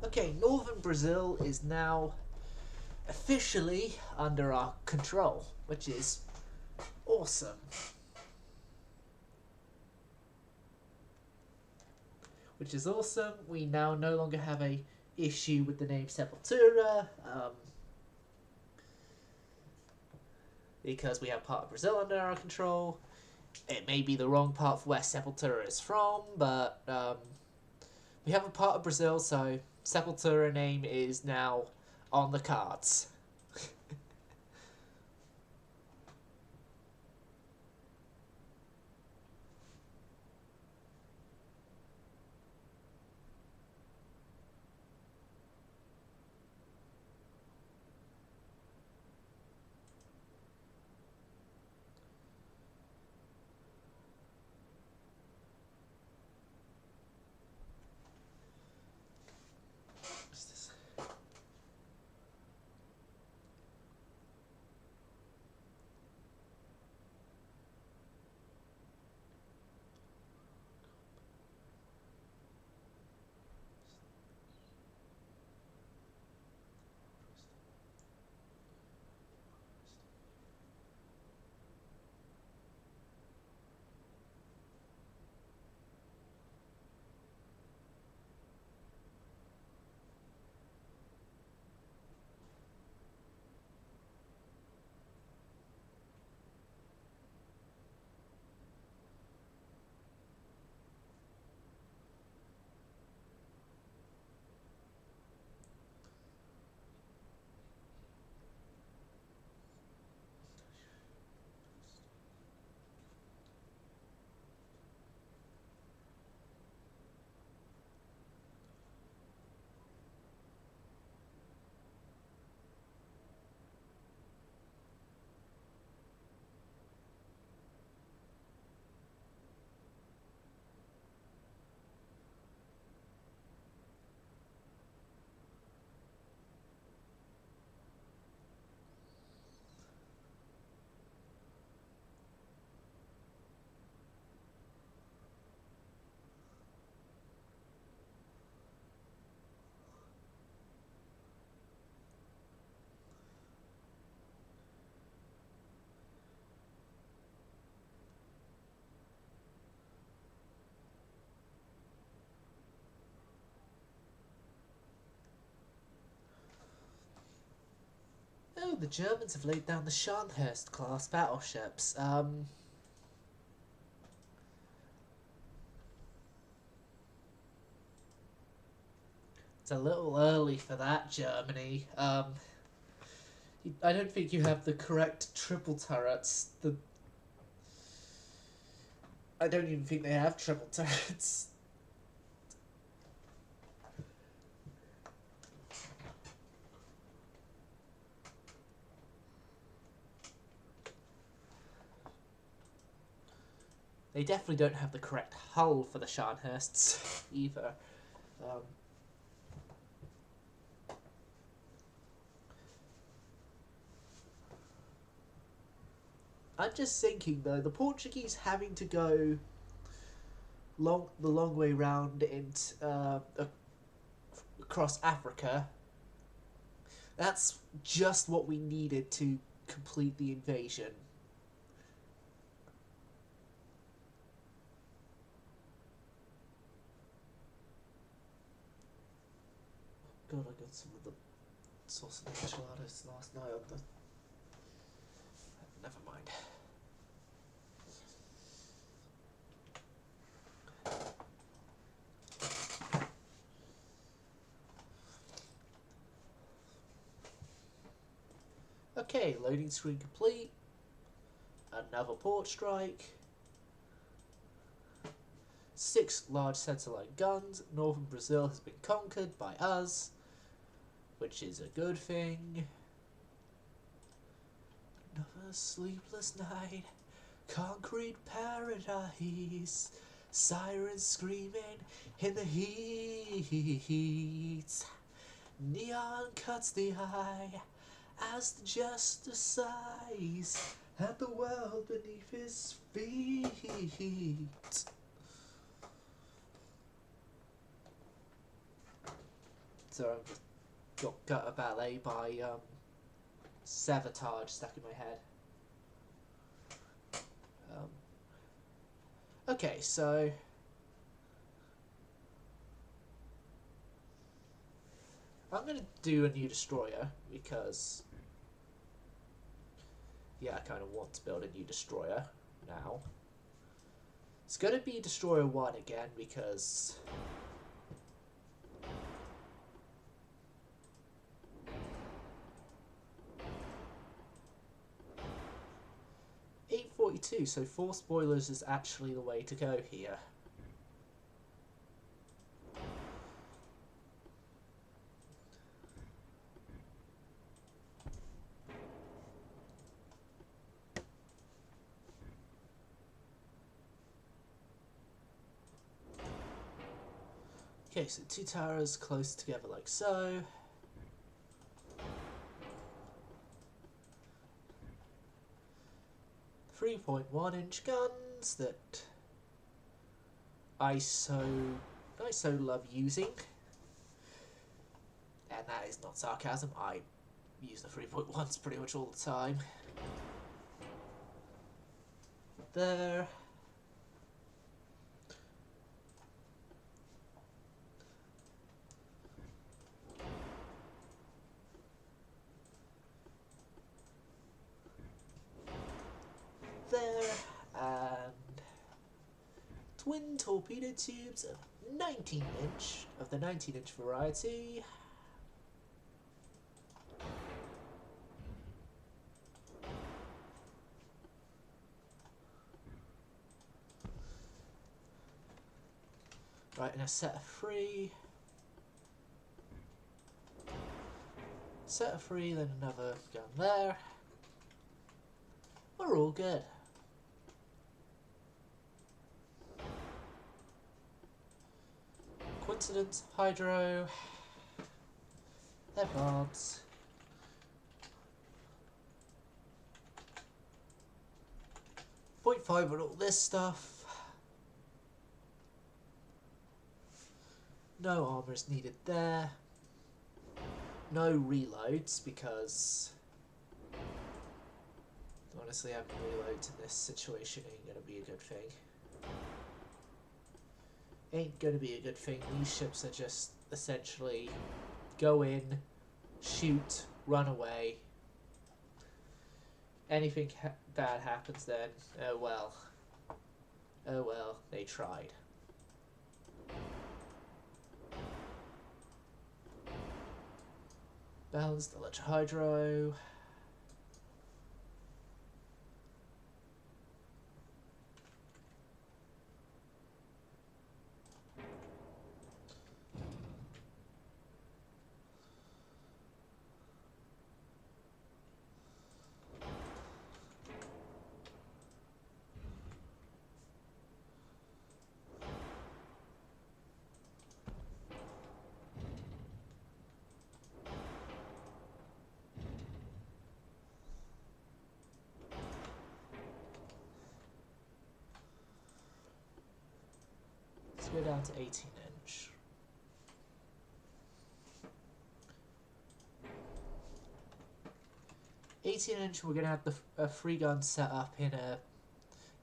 Okay, northern Brazil is now officially under our control, which is awesome. Which is awesome. We now no longer have a issue with the name Sepultura, because we have part of Brazil under our control. It may be the wrong part for where Sepultura is from, but we have a part of Brazil, so Sepultura name is now on the cards. the Germans have laid down the Scharnhorst-class battleships. It's a little early for that, Germany. I don't think you have the correct triple turrets. I don't even think they have triple turrets. They definitely don't have the correct hull for the Scharnhorsts either. I'm just thinking though, the Portuguese having to go the long way round across Africa. That's just what we needed to complete the invasion. God, I got some of the sauce and enchiladas last night on the... Never mind. Okay, loading screen complete. Another port strike. 6 large centre-line guns. Northern Brazil has been conquered by us, which is a good thing. Another sleepless night. Concrete paradise. Sirens screaming in the heat. Neon cuts the eye as the jester sighs at the world beneath his feet. So I've just got Gutter Ballet by Sabotage stuck in my head. Okay, so I'm going to do a new destroyer because, yeah, I kind of want to build a new destroyer now. It's going to be Destroyer 1 again because .842, so 4 spoilers is actually the way to go here. Okay, so 2 towers close together like so. .3.1-inch guns that I so love using. And that is not sarcasm, I use the 3.1s pretty much all the time. There. There, and twin torpedo tubes of 19-inch, of the 19-inch variety. Right, and a set of 3. Set of 3, then another gun there. We're all good. Coincidence, Hydro, Advance. .5 on all this stuff. No armour is needed there. No reloads because honestly having reloads in this situation ain't gonna be a good thing. Ain't gonna be a good thing. These ships are just essentially go in, shoot, run away. anything bad happens, then oh well. Oh well, they tried. Balanced electrohydro. Let's go down to 18-inch. We're going to have a free gun set up in a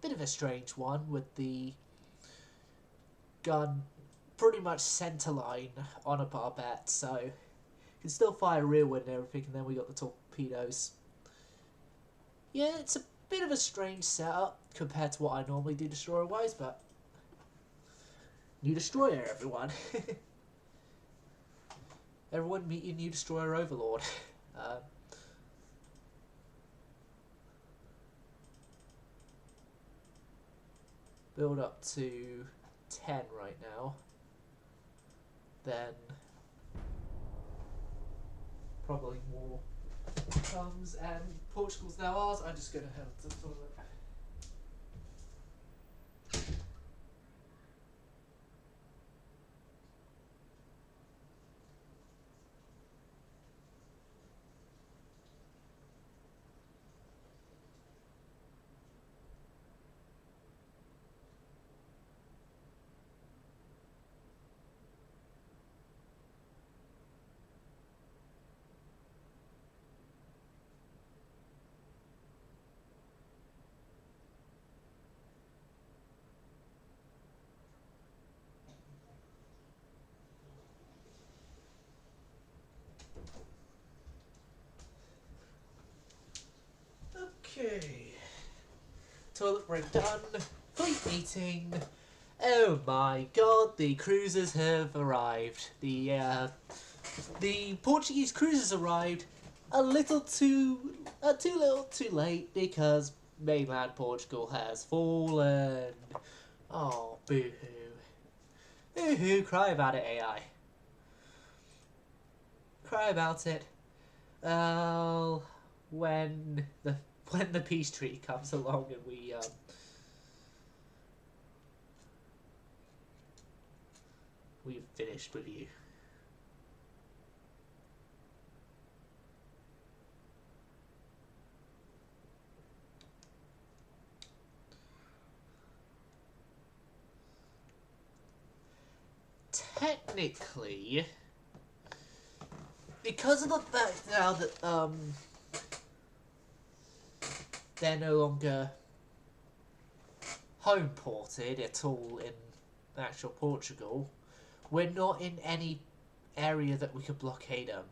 bit of a strange one, with the gun pretty much centerline on a barbette, so you can still fire rearward and everything, and then we got the torpedoes. Yeah, it's a bit of a strange setup compared to what I normally do destroyer-wise, but new destroyer, everyone. Everyone meet your new destroyer overlord. Build up to 10 right now. Then probably more comes, and Portugal's now ours. I'm just going to head to the toilet. Okay. Toilet break done. Fleet meeting. Oh my god, the cruisers have arrived. The Portuguese cruisers arrived a little too late, because mainland Portugal has fallen. Oh, boo-hoo. Boo-hoo, cry about it, AI. Cry about it. Well, when the peace treaty comes along and we've finished with you. Technically, because of the fact now that they're no longer home ported at all in actual Portugal, we're not in any area that we could blockade them.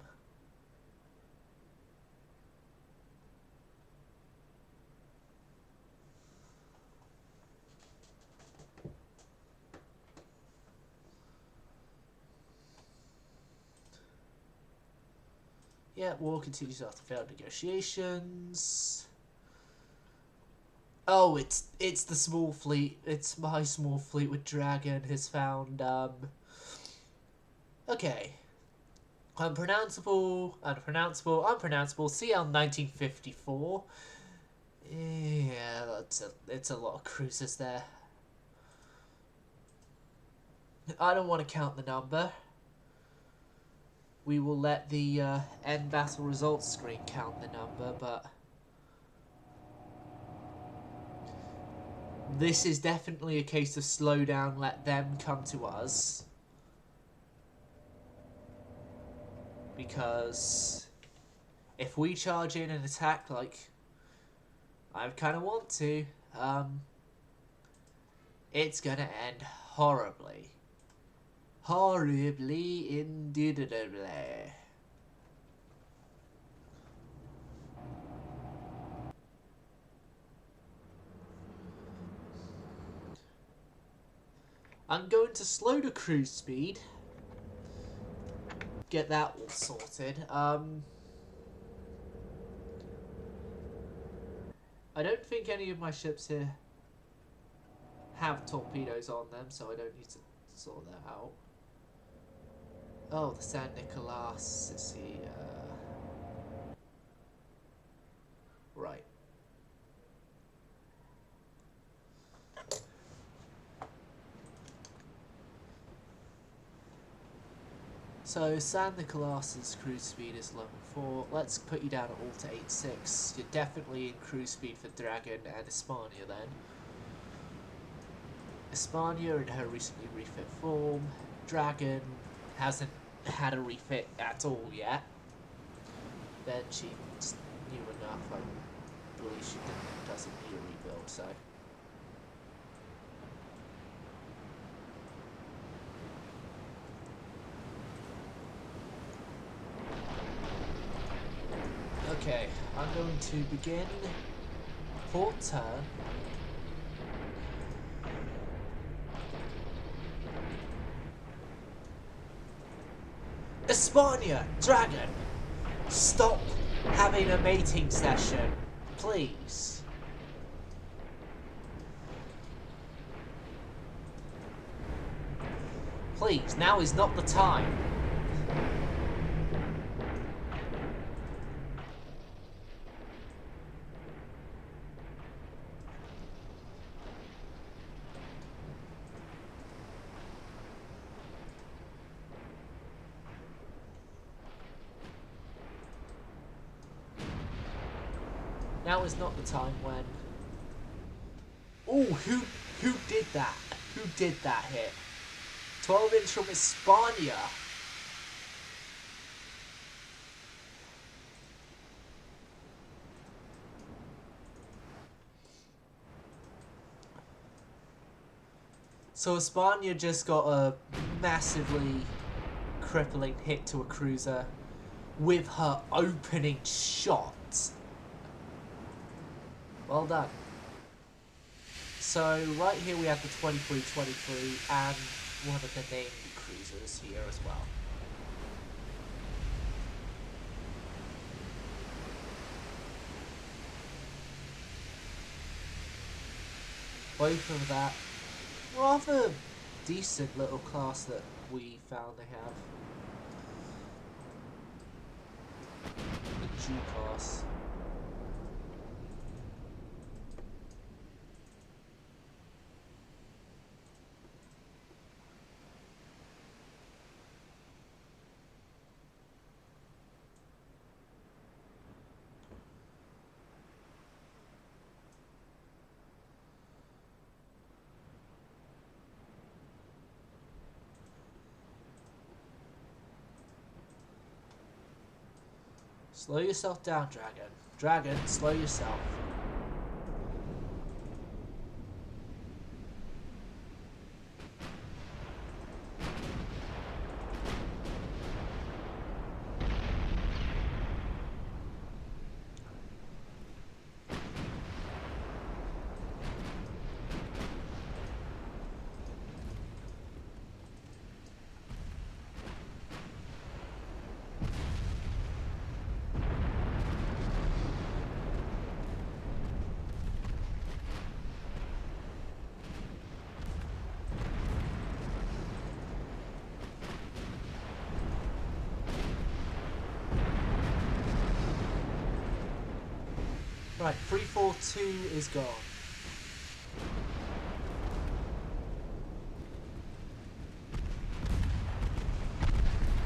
Yeah, war continues after failed negotiations. Oh, it's the small fleet. It's my small fleet with Dragon has found okay. Unpronounceable, CL 1954. Yeah, it's a lot of cruisers there. I don't want to count the number. We will let the end battle results screen count the number, but this is definitely a case of slow down, let them come to us. Because if we charge in and attack like I kind of want to, it's gonna end horribly. Horribly, indubitably. I'm going to slow the cruise speed. Get that all sorted. I don't think any of my ships here have torpedoes on them, so I don't need to sort that out. Oh, the San Nicolas is here. Right. So San Nicolas's cruise speed is level 4. Let's put you down at all to 8.6. You're definitely in cruise speed for Dragon and Hispania then. Hispania in her recently refit form. Dragon hasn't had a refit at all yet. Then she's new enough. I believe she doesn't need a rebuild, so. Okay, I'm going to begin port turn. Hispania, Dragon, stop having a mating session, please. Please, now is not the time. Now is not the time when... Oh, who did that? Who did that hit? 12 inch from Hispania. So Hispania just got a massively crippling hit to a cruiser with her opening shot. Well done. So right here we have the 2323 and one of the named cruisers here as well. Both of that rather decent little class that we found they have. The G class. Slow yourself down, Dragon. Dragon, slow yourself. Right, 342 is gone.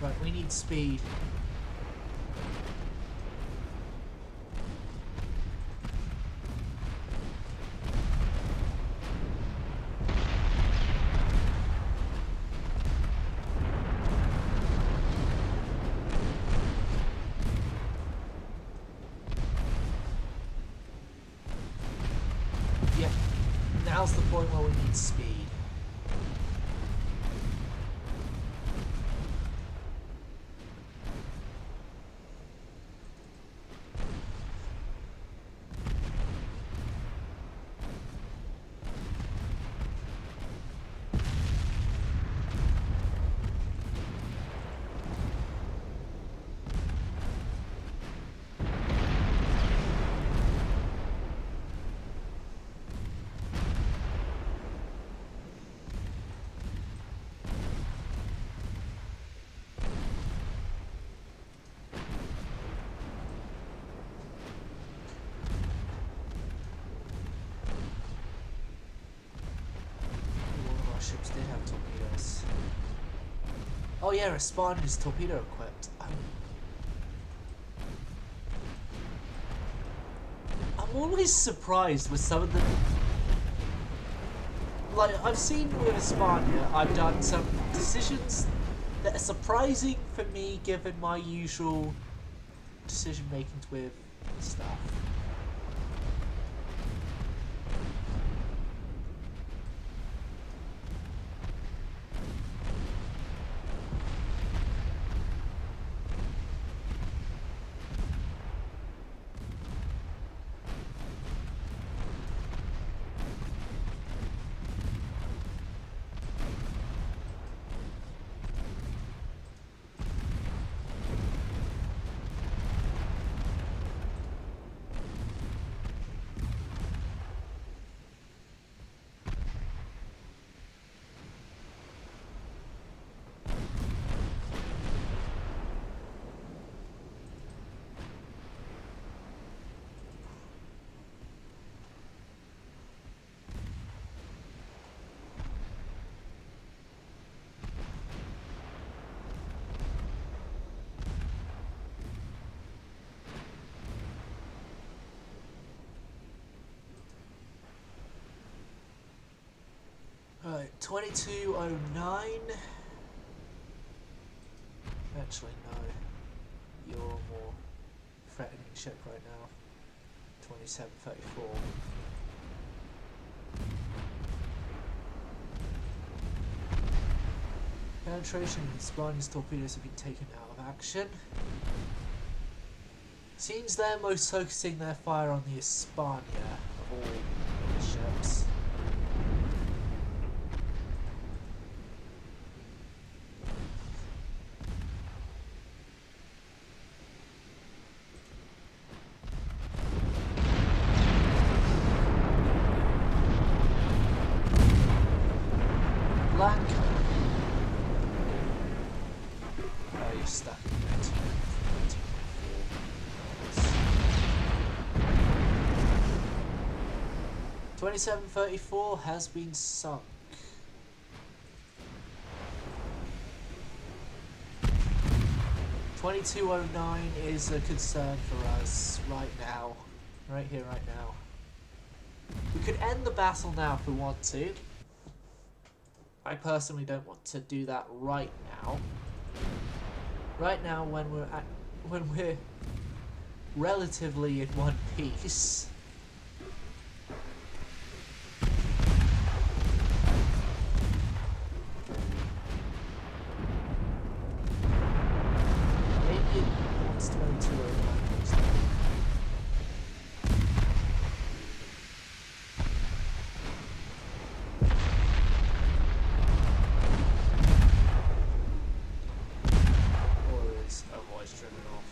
Right, we need speed. Yep, now's the point where we need speed. ships did have torpedoes. Oh yeah, Hispania's torpedo equipped. I'm always surprised with some of the... Like, I've seen with Hispania, I've done some decisions that are surprising for me given my usual decision making with stuff. Right, 2209. Actually, no. You're a more threatening ship right now. 2734. Penetration and Hispania's torpedoes have been taken out of action. Seems they're most focusing their fire on the Hispania of all the ships. Blank. Oh, you're stuck in 2734 has been sunk. $22.09 is a concern for us right now. Right here, right now. We could end the battle now if we want to. I personally don't want to do that right now. Right now, when we're relatively in one piece. Maybe it wants 2209 next time. Driven off.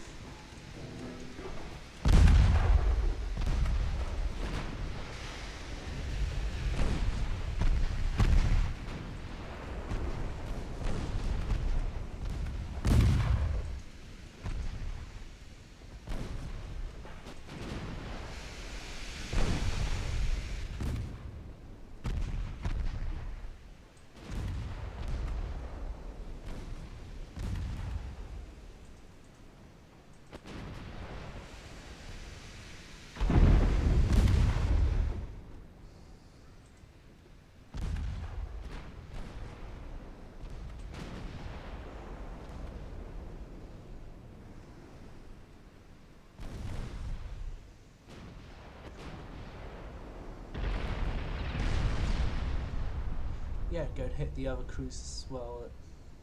Yeah, and go and hit the other cruisers as well.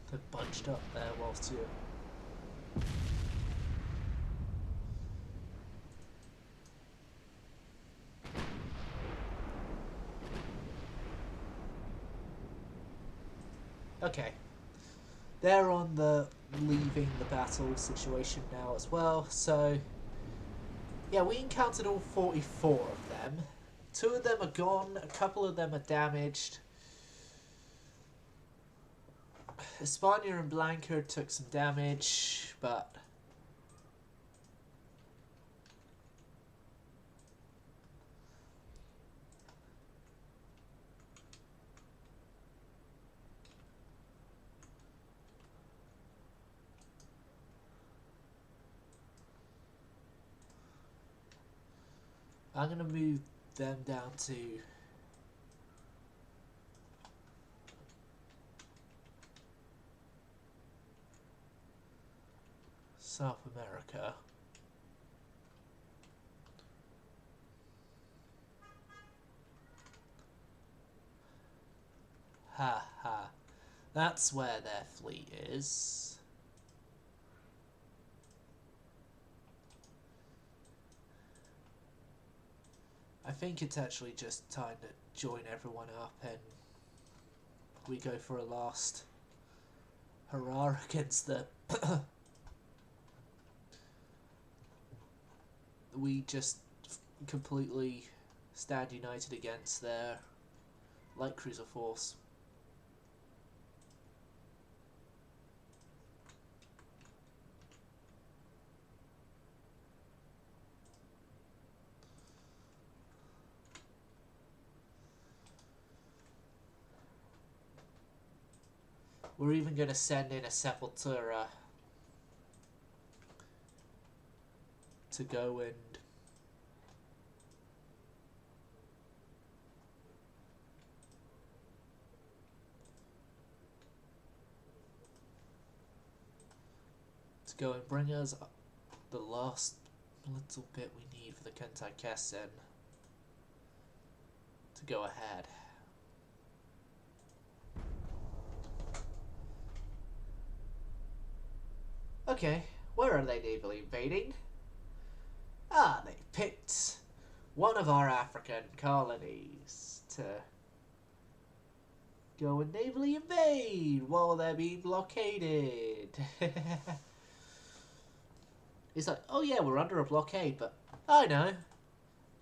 They're bunched up there whilst you're... Okay. They're on the leaving the battle situation now as well, so... Yeah, we encountered all 44 of them. 2 of them are gone, a couple of them are damaged. Hispania and Blanca took some damage, but... I'm gonna move them down to South America. Ha ha. That's where their fleet is. I think it's actually just time to join everyone up and we go for a last hurrah against them. We just completely stand united against their light cruiser force. We're even going to send in a Sepultura to go and bring us the last little bit we need for the Kentai Kessen to go ahead. Okay, where are they navally invading? Ah, they picked one of our African colonies to go and navally invade while they're being blockaded. It's like, oh yeah, we're under a blockade, but I know.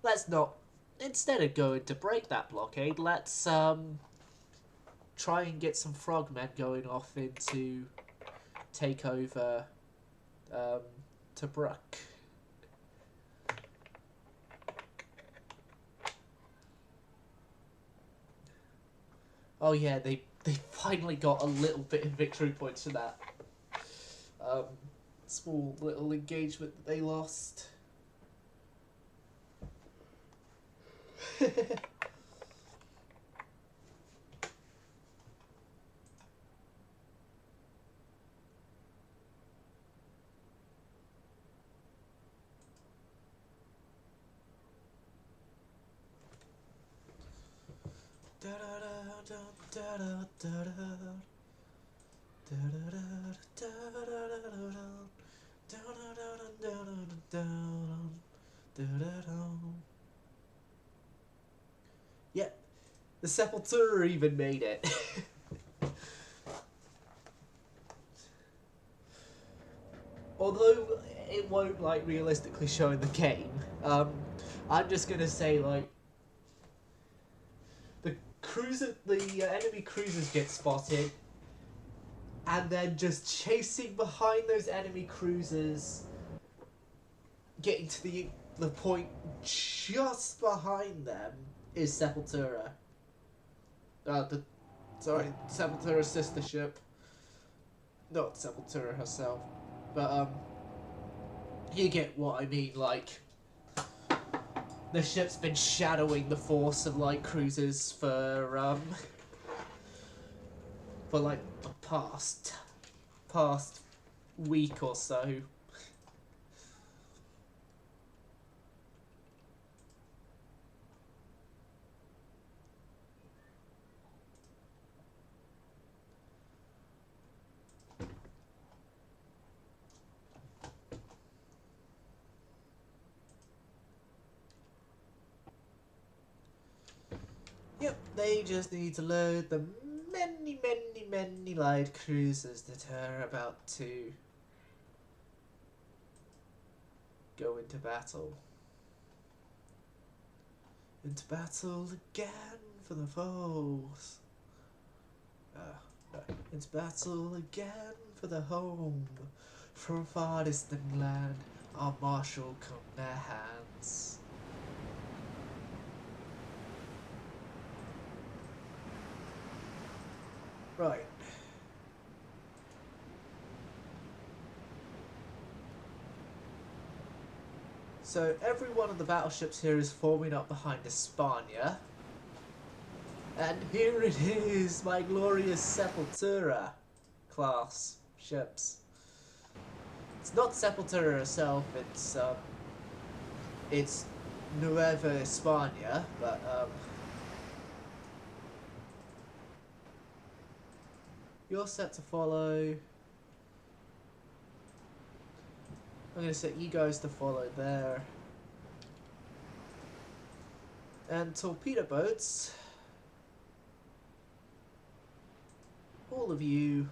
Let's not. Instead of going to break that blockade, let's try and get some frogmen going off into take over Tobruk. Oh yeah, they finally got a little bit of victory points for that small little engagement that they lost. Yeah, the Sepultura even made it. Although it won't like realistically show in the game, I'm just gonna say like the enemy cruisers get spotted, and then just chasing behind those enemy cruisers, getting to the point just behind them is Sepultura. Sepultura's sister ship, not Sepultura herself, but you get what I mean. Like the ship's been shadowing the force of light cruisers for like the past week or so. Yep, they just need to load the many light cruisers that are about to go into battle. Into battle again for the foes. Into battle again for the home. From far distant land, our marshal come their hands. Right. So every one of the battleships here is forming up behind Espana. And here it is, my glorious Sepultura class ships. It's not Sepultura herself, it's Nueva Espana, but you're set to follow. I'm going to set you guys to follow there. And torpedo boats, all of you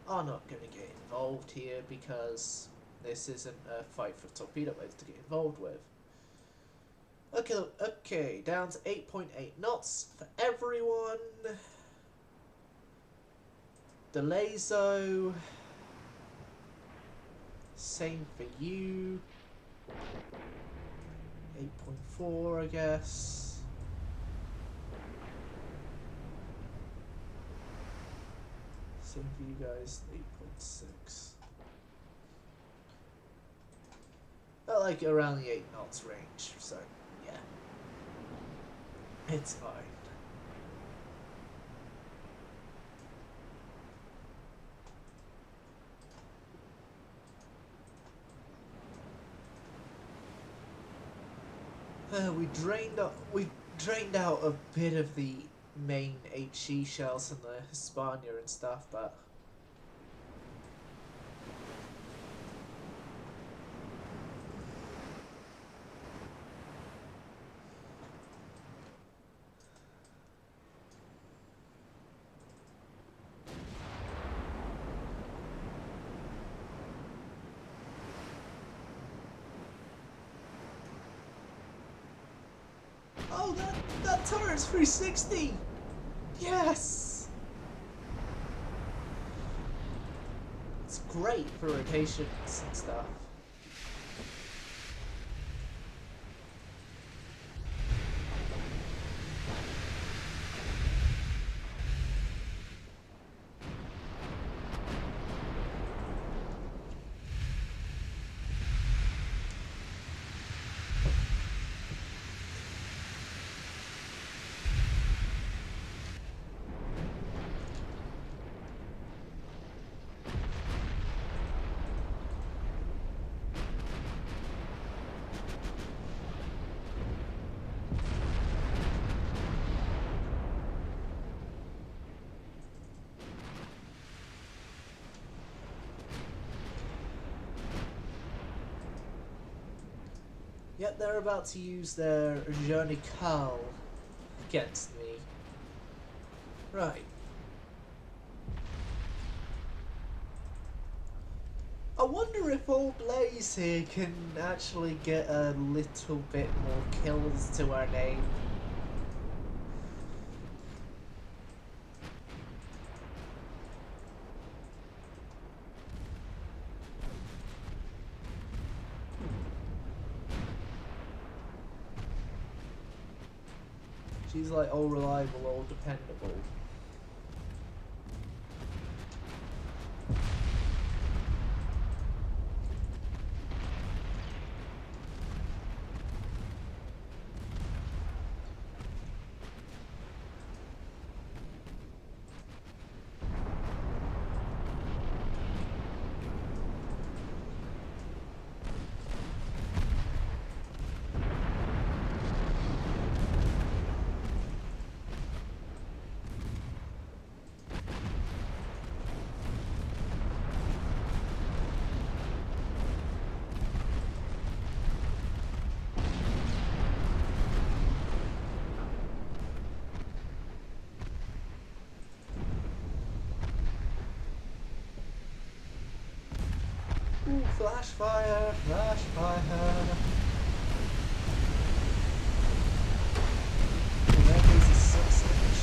are not going to get involved here because this isn't a fight for torpedo boats to get involved with. Okay, down to 8.8 knots for everyone. The Lazo, same for you. 8.4, I guess. Same for you guys, 8.6. But like around the 8 knots range, so yeah. It's fine. We drained out a bit of the main HE shells and the Hispania and stuff, but oh, that turret's 360! Yes! It's great for rotations and stuff. Yep, they're about to use their Jernical against me. Right. I wonder if old Blaze here can actually get a little bit more kills to our name. She's like all reliable, all dependable. Ooh, flash fire, flash fire. Oh, that is a 6-inch.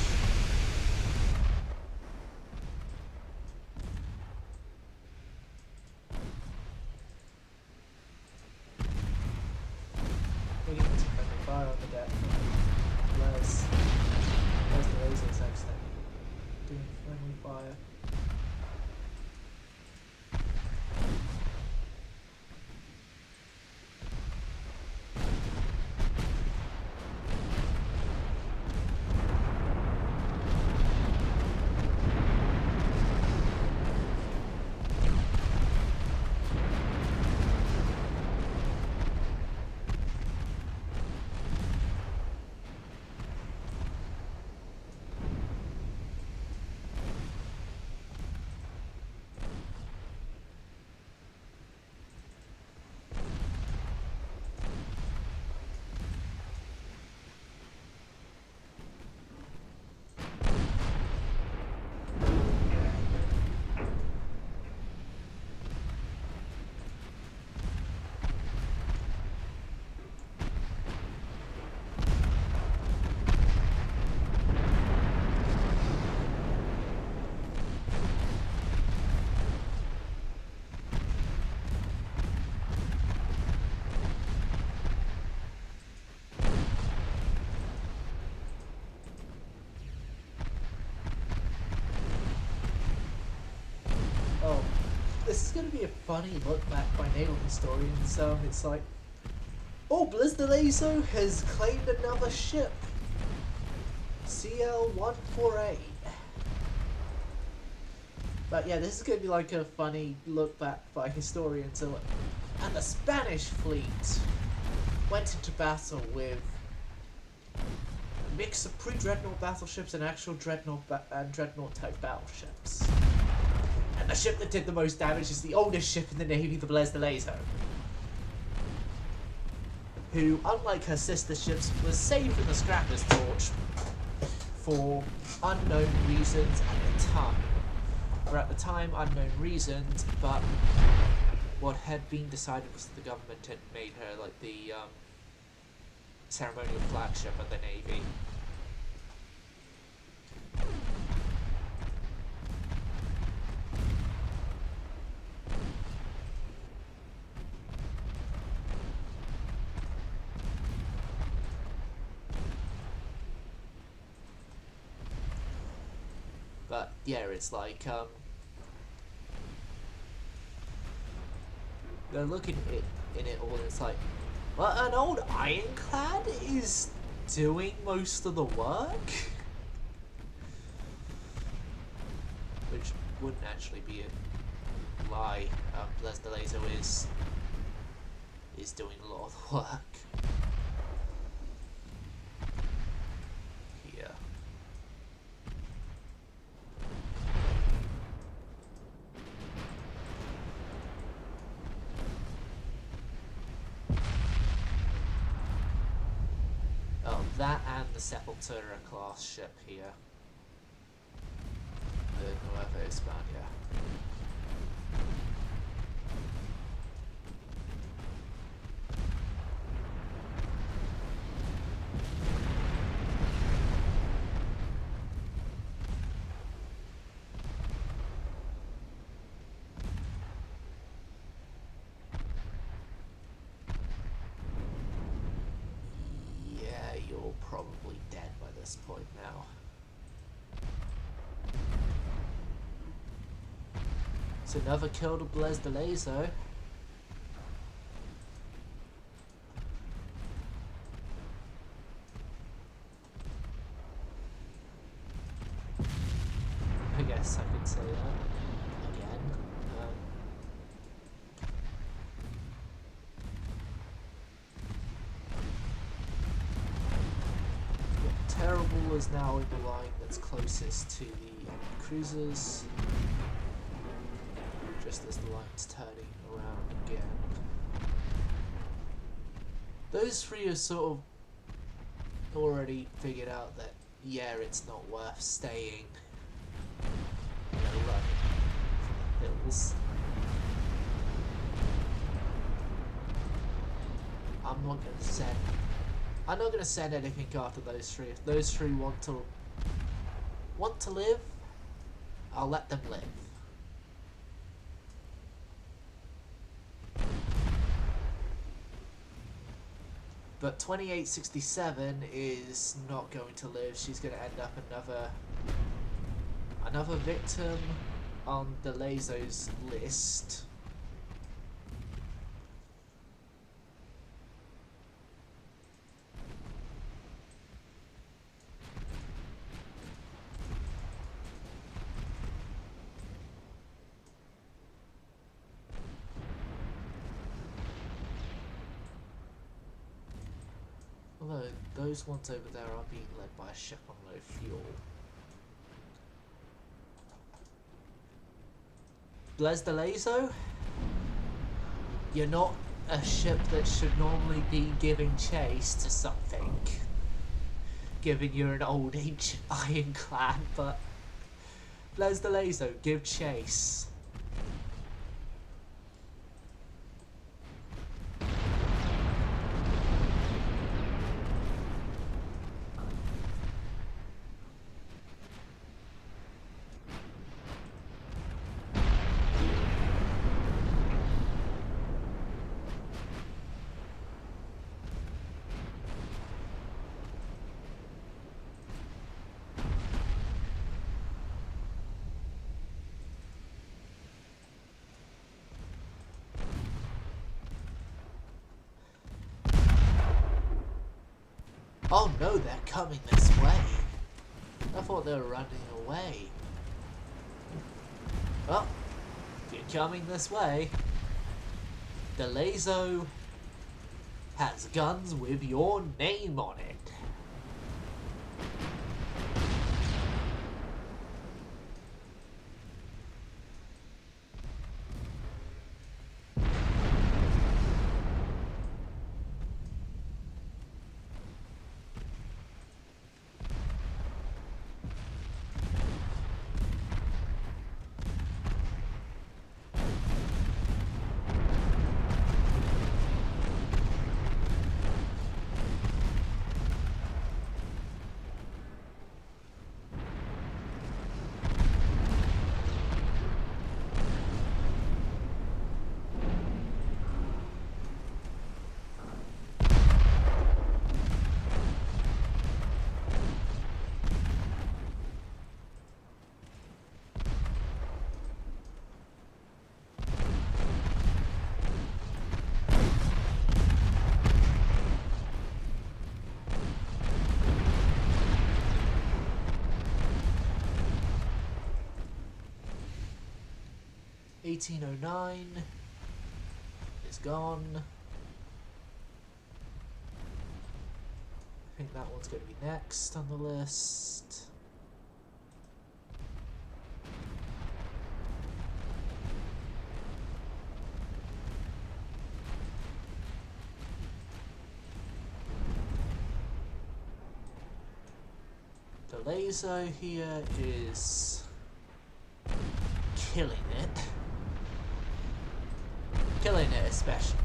We need to friendly fire on the deck. Where's the lasers actually? Doing friendly fire. this is going to be a funny look back by naval historians. It's like, oh, Blizdalazo has claimed another ship. CL-148. But yeah, this is going to be like a funny look back by historians. So, and the Spanish fleet went into battle with a mix of pre-dreadnought battleships and actual dreadnought type battleships. And the ship that did the most damage is the oldest ship in the Navy, the Blizdalazo, who, unlike her sister ships, was saved in the Scrapper's Torch for unknown reasons at the time. Or at the time, unknown reasons, but what had been decided was that the government had made her like the ceremonial flagship of the Navy. But yeah, it's like they're looking at it in it all, and it's like, well, an old ironclad is doing most of the work, which wouldn't actually be a lie. Blizdalazo is doing a lot of the work. That and the Sepultura class ship here. The Nueva España. Probably dead by this point now. So another kill to Blizdalazo. I guess I could say that again. Terrible is now in the line that's closest to the enemy cruisers, just as the line's turning around again. Those three have sort of already figured out that, yeah, it's not worth staying, you know, running from the hills. I'm not gonna send anything after those three. If those three want to live, I'll let them live. But 2867 is not going to live. She's gonna end up another victim on the Lazo's list. Although those ones over there are being led by a ship on low fuel. Blizdalazo, you're not a ship that should normally be giving chase to something, given you're an old ancient ironclad, but Blizdalazo, give chase. Oh no, they're coming this way. I thought they were running away. Well, if you're coming this way, the Lazo has guns with your name on it. $18.09 is gone. I think that one's going to be next on the list. The laser here is killing it. Killing it especially.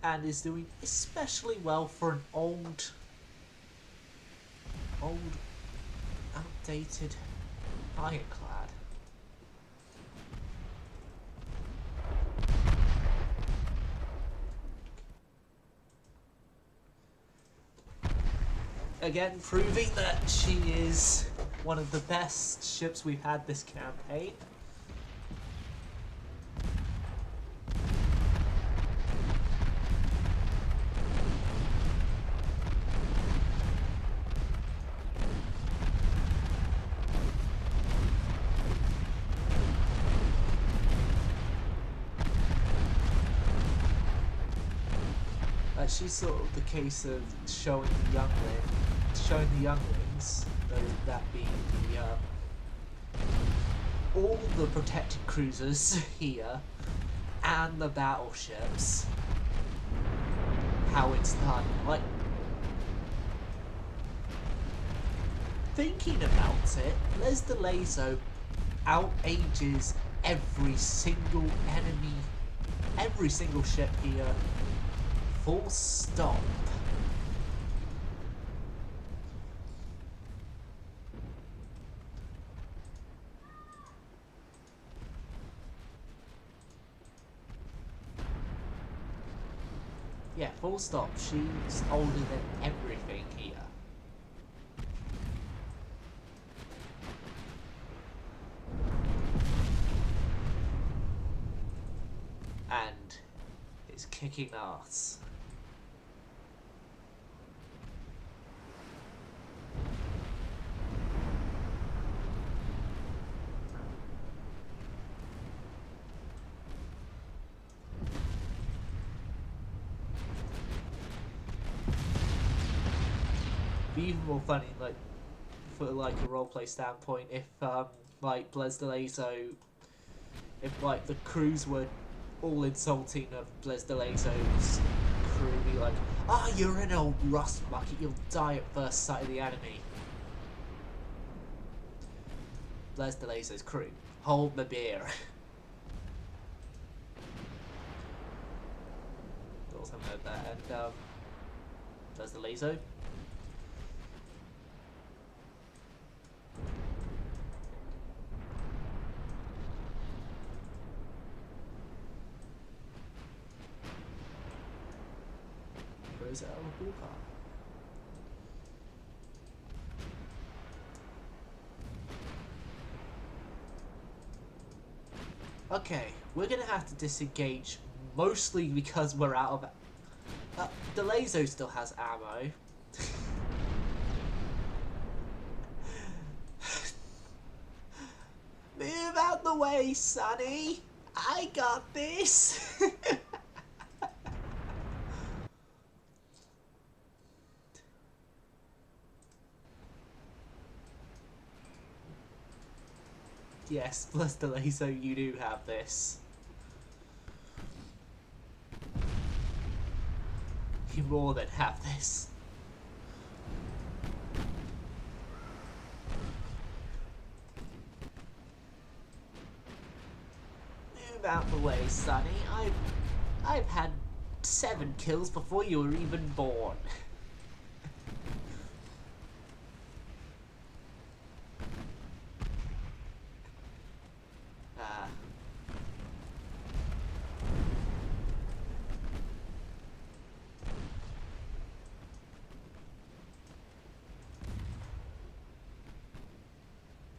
And is doing especially well for an old, outdated ironclad. Again, proving that she is one of the best ships we've had this campaign. She's sort of the case of showing the younglings, that being all the protected cruisers here and the battleships, how it's done. Like, thinking about it, Les de Lazo out-ages every single enemy, every single ship here. Full stop. Yeah, full stop. She's older than everything here. And it's kicking ass. Be even more funny, like, for like a roleplay standpoint, if like Blaise de Lazo, if like the crews were all insulting of Blaise de Lazo's crew, be like, "Ah, you're an old rust bucket, you'll die at first sight of the enemy." Blaise de Lazo's crew, hold my beer. Also heard that, and Blaise de Lazo. Goes out of the ballpark. Okay, we're gonna have to disengage, mostly because we're out of The laser still has ammo. Move out the way, Sonny! I got this! Yes, plus the laser, you do have this. You more than have this. Move out the way, Sonny. I've had 7 kills before you were even born.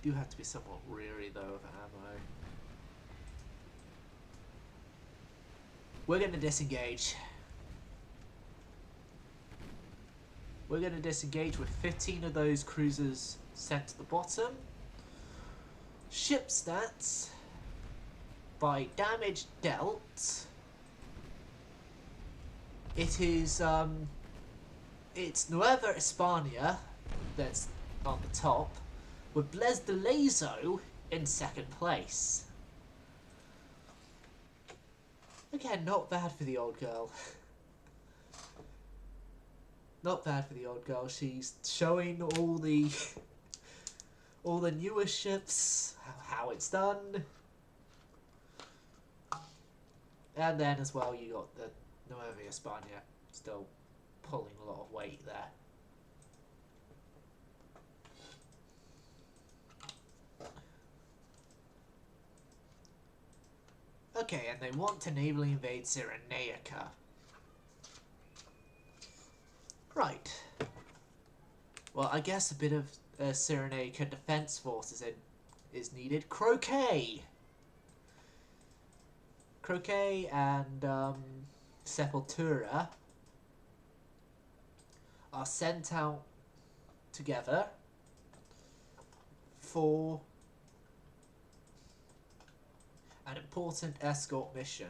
You have to be somewhat weary though of ammo. We're gonna disengage. We're gonna disengage with 15 of those cruisers sent to the bottom. Ship stats by damage dealt. It is it's Nueva España that's on the top, with Bles de Lezo in 2nd place. Again, not bad for the old girl. Not bad for the old girl. She's showing all the newer ships, how it's done. And then as well you got the Nueva España still pulling a lot of weight there. Okay, and they want to navally invade Cyrenaica. Right. Well, I guess a bit of Cyrenaica defense forces is needed. Croquet and Sepultura are sent out together for an important escort mission.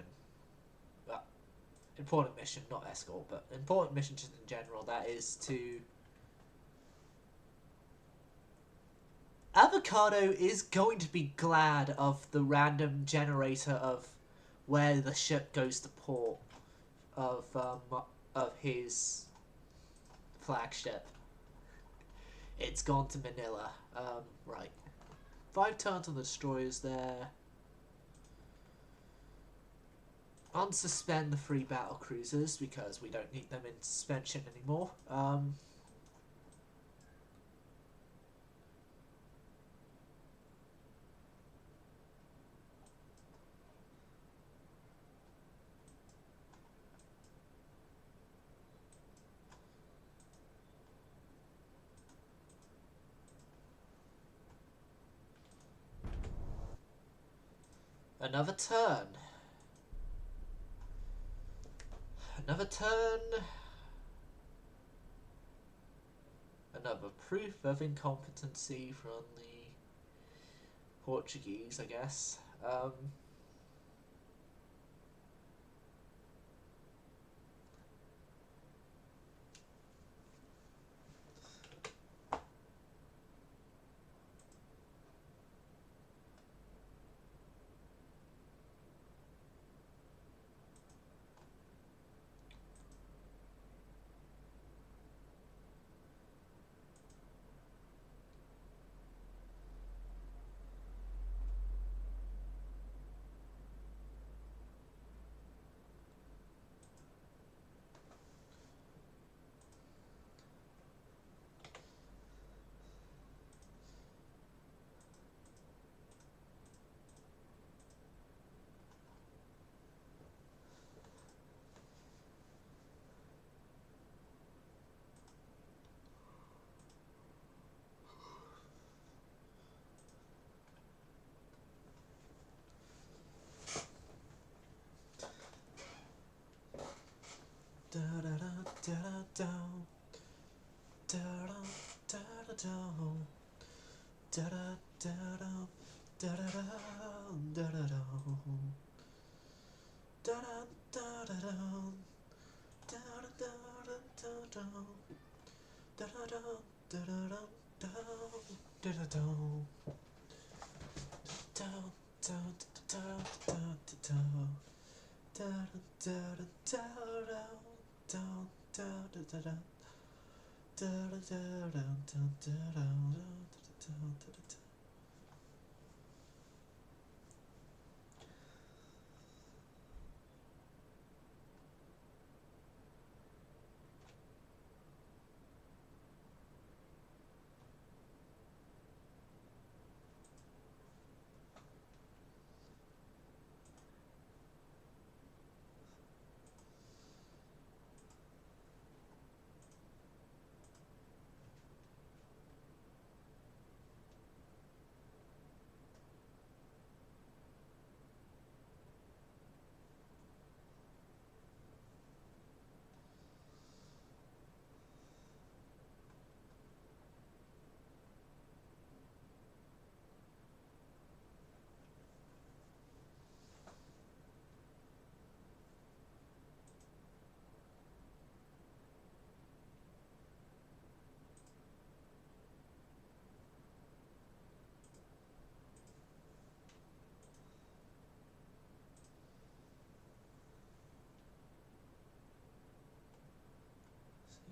Well, important mission, not escort, but important mission just in general. That is to... Avocado is going to be glad of the random generator of where the ship goes to port of his flagship. It's gone to Manila. Right. 5 turns on the destroyers there. Unsuspend the 3 battle cruisers because we don't need them in suspension anymore. Another turn. Another turn. Another proof of incompetency from the Portuguese, I guess.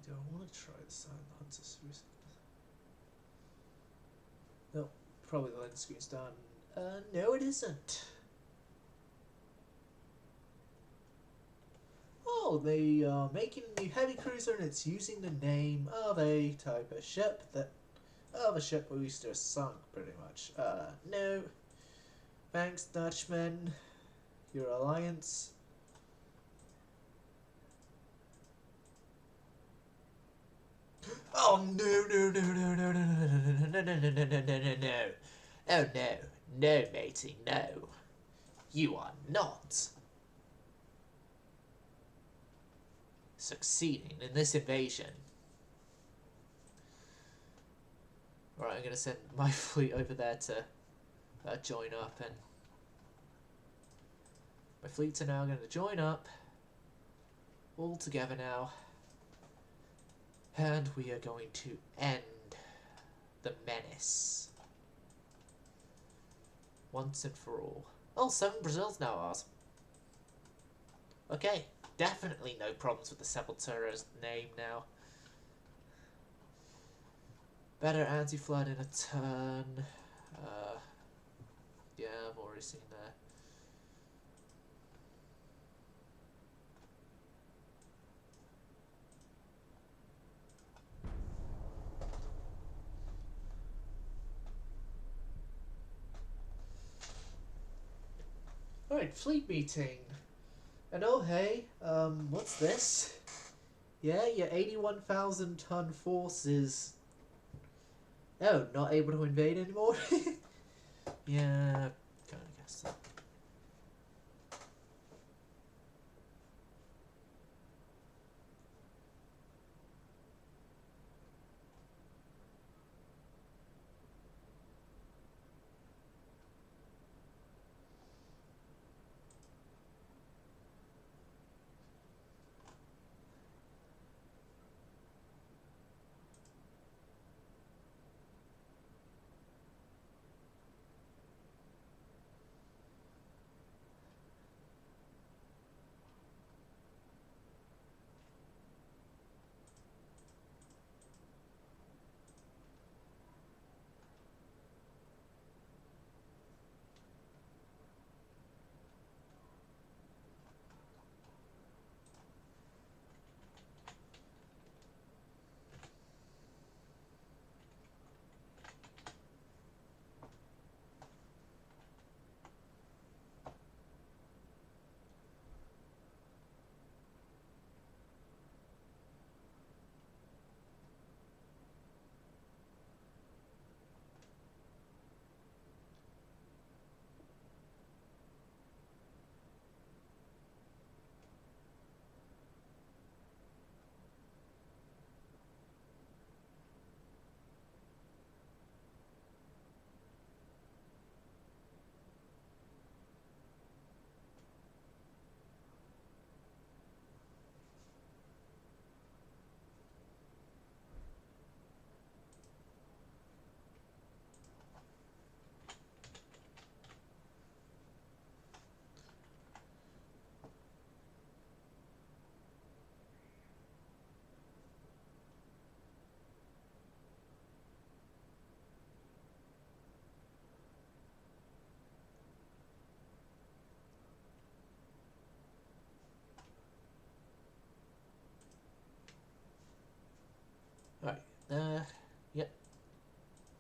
Do I want to try the Silent Hunters for a second? No, probably the lens screen's done. No it isn't. Oh, they are making a new heavy cruiser and it's using the name of a type of ship that... of a ship we used to have sunk, pretty much. No. Thanks, Dutchman. Your alliance... Oh no no no no no no no no no no no no no no no. Oh no. No, matey, no. You are not succeeding in this invasion. Right, I'm gonna send my fleet over there to join up, and my fleets are now gonna join up all together now. And we are going to end the menace. Once and for all. Oh, 7 Brazil's now ours. Okay, definitely no problems with the Sepultura's name now. Better anti-flood in a turn. Yeah, I've already seen that. Alright, fleet meeting. And oh hey, what's this? Yeah, your 81,000 ton force is... oh, not able to invade anymore? Yeah, kinda guessed that.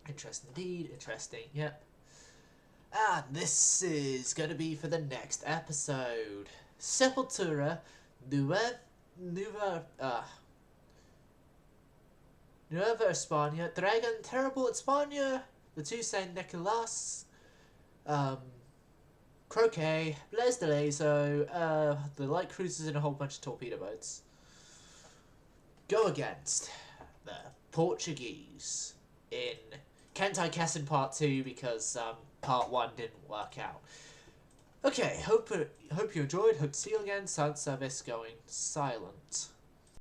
Interesting indeed. Interesting. Yep. And this is going to be for the next episode. Sepultura Nueva Nueva España, Dragon Terrible España, the two Saint Nicolas, Croquet, Blaise de Lezo, the light cruisers and a whole bunch of torpedo boats go against the Portuguese in Kentai Kessen Part 2 because Part 1 didn't work out. Okay, hope you enjoyed. Hope to see you again. Sound service going silent.